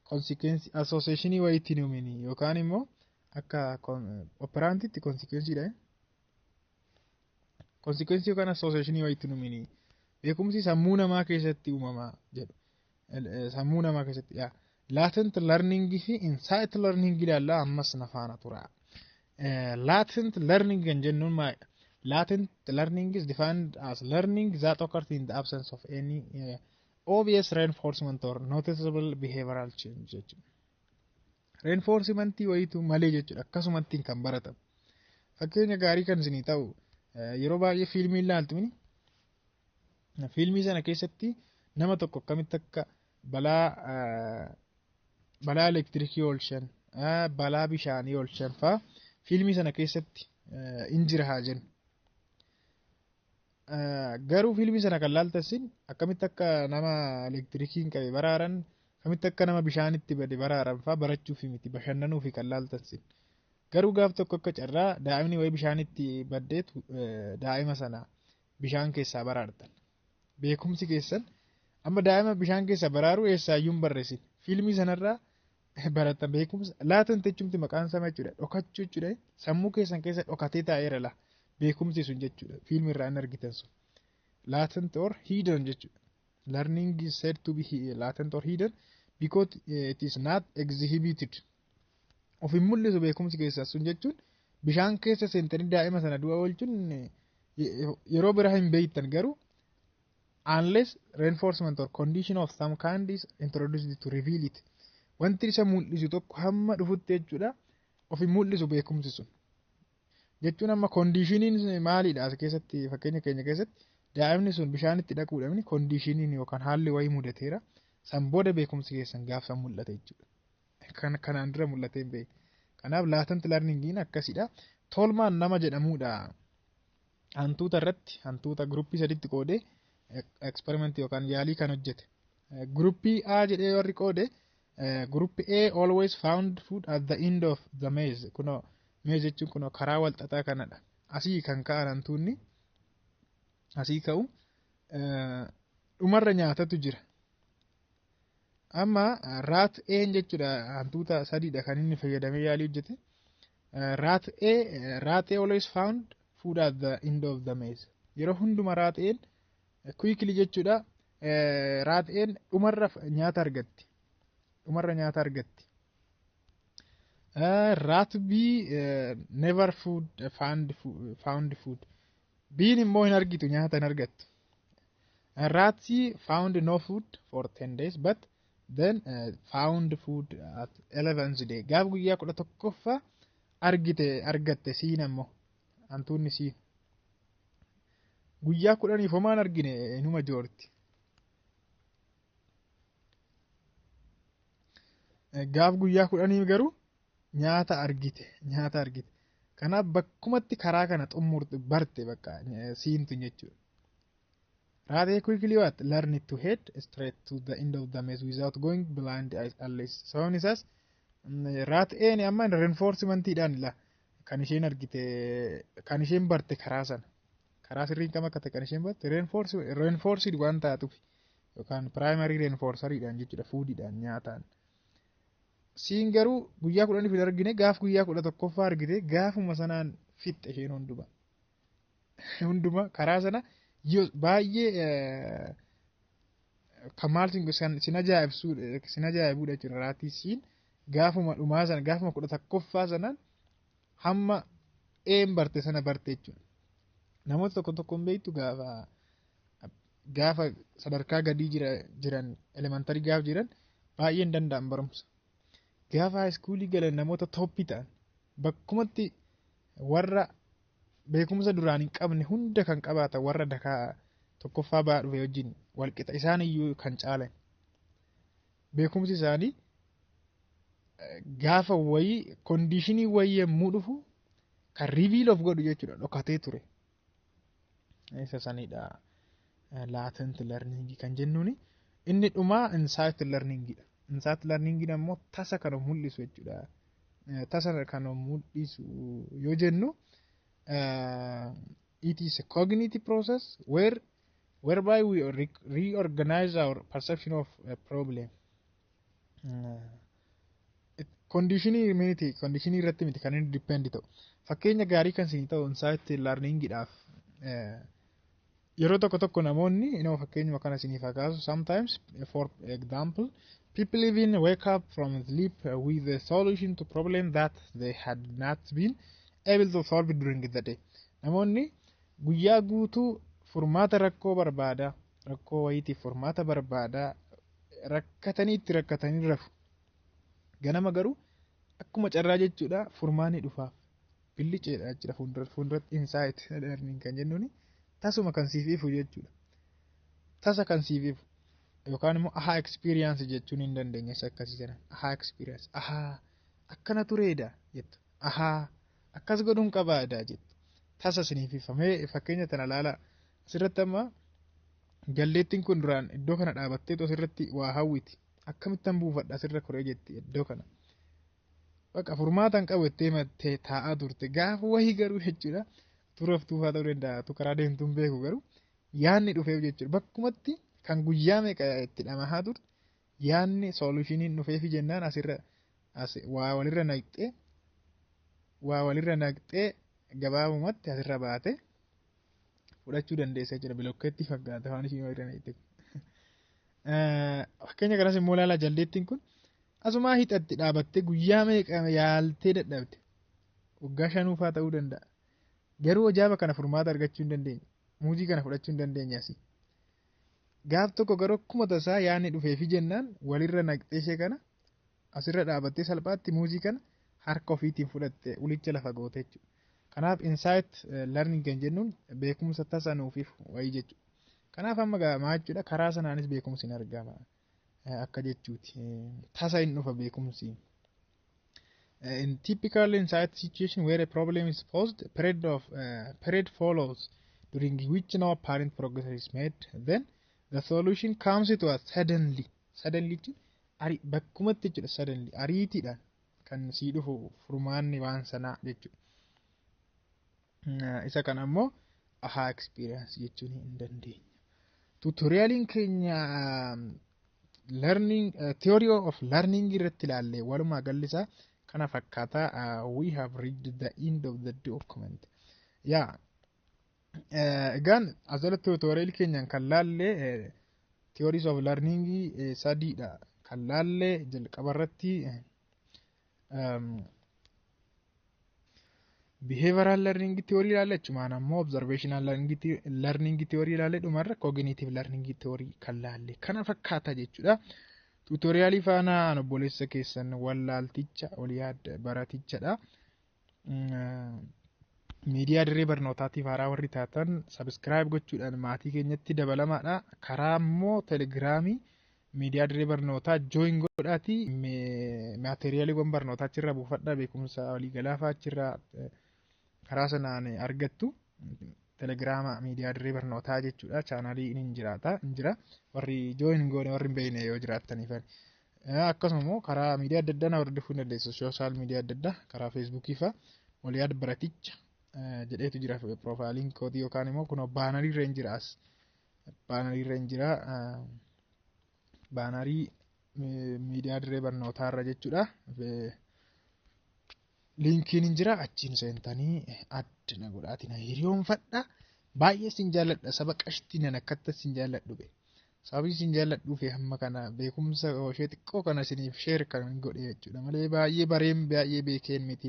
consequence associationii wayitti nuumini yookaan immoo akka operantitti consequenceedha. Consequence yookaan associationii wayitti nuumini. Beekumsi sammuu namaa keessatti uumamaa jedhu. Sammuu namaa keessatti latent learning fi insight learning ilaalla ammas nafaana tura. Latent learning kan jennuun maayidha. Latent learning is defined as learning that occurs in the absence of any obvious reinforcement or noticeable behavioral change. Reinforcement wayitu malee jechuudha. Akkasumatti kan baratamu. Fakkeenya gaarii kan isinii ta'u yeroo baay'ee fiilmii ilaaltu mini. Fiilmii sana keessatti nama tokko akkamitti akka balaa elektirikii oolchan, balaa bishaanii oolchan fa'aa fiilmii sana keessatti injira haa jennu. Garuu fiilmii sana kan laaltasin akkamitti akka nama elektirikiin qabe baraaran, akkamitti akka nama bishaanitti bade baraaran fa'aa barachuuf miti bashannanuufi kan laaltasin. Garuu gaaf tokko akka carraa daa'imni wayii bishaanitti baddeetu daa'ima sana bishaan keessaa baraartan. Beekumsi keessan amma daa'ima bishaan keessa baraaru eessaayyuu hin barreessin. Fiilmii sanarraa baratan beekumsa laatan techumti maqaan sama jechuudha. Dhokachuu jechuudha. Sammuu keessan keessa dhokatee taa'eera la. Beekumsi sun jechuudha. Fiilmii irraa hin argitan sun. Latent or hidden jechuudha. Learning is said to be latent or hidden because it is not exhibited. Of hin mul'isu beekumsi keessan sun jechuun bishaan keessa seentanii daa'ima sana du'a oolchuun yeroo bira hin beektan garuu unless reinforcement or condition of some kind is introduced to reveal it. Wanti isa mul'isu tokko hamma dhufutti jechuudha. Of hin mul'isu beekumsi sun. Jechuun amma conditionin maalidha as keessatti fakkeenya keenya keessatti daa'imni sun bishaanitti dhaquudhaan conditionin yookaan haalli wayii mudateera. San booda beekumsi keessan gaafsa mul'ate jechuudha. Kanaan dura mul'atee hin beeku. Kanaaf latent learningiin akkasidha. Tolmaan nama jedhamudha. Hantuuta irratti hantuuta gruppii sadiitti qoodee experiment yookaan yaalii kan hojjete. Gruppii A jedhee warri qoode gruppii A always found food at the end of the maze. Kunoo maze jechuun kunoo karaa wal xaxaa kanadha. Asii kan ka'an hantuunni asii ka'u dhumarra nyaatatu jira. Amma rat A jechuudha hantuuta sadiidha kan inni fayyadamee yaalii hojjete. Rat A always found food at the end of the maze. Yeroo hunduma rat A quickly jechuudha rat A dhumarra nyaata argatti. Dhumarra nyaata argatti. Rat B never found food. B'n immoo hin argitu nyaata hin argattu. Rat C found no food for 10 days but then found food at 11th day. Gaaf guyyaa 11ffaa argatte siin ammoo hantuunni siin. Guyyaa 10 homaan argine numa joorti. Gaaf guyyaa 10 garuu nyaata argite. Kanaaf bakkumatti karaa kana xumurte barte bakka siintu jechuudha. Rat A quickly learn to head straight to the end of the maze without going blind unless. Sababni isaas rat A ni amma reinforcementiidhaan ila kan isheen argite kan isheen barte karaa sana. Karaa sirriin kam akka ta'e kan isheen barte reinforced waan taatuuf yookaan primary reinforceriidhaan jechuudha foodiidhaan nyaataan. Siin garuu guyyaa 10 fi argine gaaf guyyaa 11ffaa argite gaafuma sanaan fitte isheen hunduma karaa sana baay'ee kan maal sin ajaa'ibudha jechuudha raatii siin gaafuma dhumaa sana gaafuma 11ffaa sanaan hamma een barte sana barte jechuudha. Namoota tokko hin beektu gaafa sadarkaa gadii jiran elementary gaaf jiran baay'een danda'an barumsa. Gaafa high schoolii galan namoota toppii ta'an bakkumatti warra beekumsa duraan hin qabne hunda kan qabaatan warra dakaa tokkoffaa ba'aa dhufe wajjin walqixa isaan iyyuu kan caalan. Beekumsi isaanii gaafa wayii kondiishinii wayii yommuu dhufu kan reveal of godhu jechuudha dhokatee ture. Isa sanidha latent learning kan jennuuni. Inni dhumaa insight learningidha. Insight learningin ammoo tasa kana mul'isu jechuudha. Tasa kana mul'isu yoo jennu it is a cognitive process whereby we reorganize our perception of a problem. Conditionii irratti miti kan inni depend ta'u. Fakkeenya gaarii kan isin ta'u insight learningidhaaf yeroo tokko namoonni fakkeenya kana isiniif kaasu sometimes for example people even wake up from sleep with a solution to problem that they had not been able to solve during the day. Namoonni guyyaa guutuu furmaata rakkoo barbaada, rakkoo wayiitiif furmaata barbaada, rakkatanii rafu. Ganama garuu akkuma carraa jechuudha furmaanni dhufaaf billiceedha jechuudha fuulduratti insight learning kan jennuuni tasuma kan siif ifu jechuudha. Tasa kan siif ifu yookaan immoo aha experience jechuun hin dandeenya isa akkasii sana aha experience akkana tureedha jettu akkas godhuun qabaadha jettu tasa siniif ifamee fakkeenya tana laala asirratti amma jaldeettiin kun duraan iddoo kana dhaabattee asirratti waa hawwiti akkamittan buufadha asirra koree jetti iddoo kana bakka furmaatan qabattee mattee taa'aa turte gaafa wahii garuu jechuudha turaftuufaa ta'uu danda'a tu karaa deemtuun beeku garuu yaanni dhufeef jechuudha bakkumatti kan guyyaa meeqa itti dhamahaa turte yaanni solushiniin dhufeefi jennaan asirra waa walirra naqxee gabaabumatti asirra baate fudhachuu dandeessa jechuudha bilokkeetti fakkaata waan isheen walirra naqxe. Fakkeenya kanas immoo ilaala jaldeettiin kun asumaa hixatti dhaabattee guyyaa meeqa yaaltee dadhabde waggaa 5 ta'uu danda'a. Garuu ajaa'ibaa kana furmaata argachuu hin dandeenye. Muuzii kana fudhachuu hin dandeenye asii. Gaaf tokko garuu akkuma tasaa yaanni dhufeefi jennaan walirra naqxee ishee kana asirra dhaabattee salphaatti muuzii kana harka ofiitiin fudhattee ulicha lafa goote jechuudha. Kanaaf insight learning kan jennuun beekumsa tasa nuufiif wayii jechuudha. Kanaaf amma gaama jechuudha karaa sanaanis beekumsi hin argama akka jechuuti. Tasa hin dhufa beekumsi. In typical insight situation where a problem is posed, period follows during which no apparent progress is made. Then the solution comes to us suddenly. Suddenly, bakkumatti jechuudha suddenly ariitiidhaan kan sii dhufu furmaanni waan sanaa jechuudha. Isa kana ammoo aha experience jechuun hin dandeenya. Tutorialiin keenya learning theory of learning irratti ilaalle walumaa gallisaa kana fakkaata. We have reached the end of the document. Egaan asirratti tutorial keenyaan kan laalle theories of learning sadiidha kan laalle jalqabarratti behavioral learning theory laalle achumaan ammoo observational learning theory laalle dhumarra cognitive learning theory kan laalle kana fakkaata jechuudha. Tutorialii faana obboleessa keessan wallaalticha oliyaad baratichadha. Miidiyaa dirree barnootaatiif haaraa warri taatan subscribe gochuudhaan maatii keenyatti dabalamaadha. Karaa immoo telegiraamii miidiyaa dirree barnootaa join godhaati. Maateriyaaliiwwan barnootaa achirraa buufadhaa beekumsa waliigalaa achirraa karaa sanaan argattu. Telegiraama miidiyaa dirree barnootaa jechuudha. Chaanaalii hin jira. Warri join godhe warri hin beekne yoo jiraataniif. Akkasuma immoo karaa miidiyaa adda addaa hordofuu dandeessu. Sooshaal miidiyaa adda addaa karaa feesbuukii fa'aa oliyaad baraticha jedheetu jira profailiin kootii yookaan immoo kun baanarii irra hin jira as baanarii irra hin jira baanarii miidiyaa dirree barnootaa irra jechuudha. Linkiin hin jira achiin seentanii adda godhaatiin hiriyoonfadha. Baay'ee sin jaalladha saba qashtii nan akkatti sin jaalladhu be. Sababii sin jaalladhuuf hamma kana beekumsa ishee xiqqoo kana isiniif share kan godhe jechuudha malee baay'ee bareem baay'ee beekeen miti.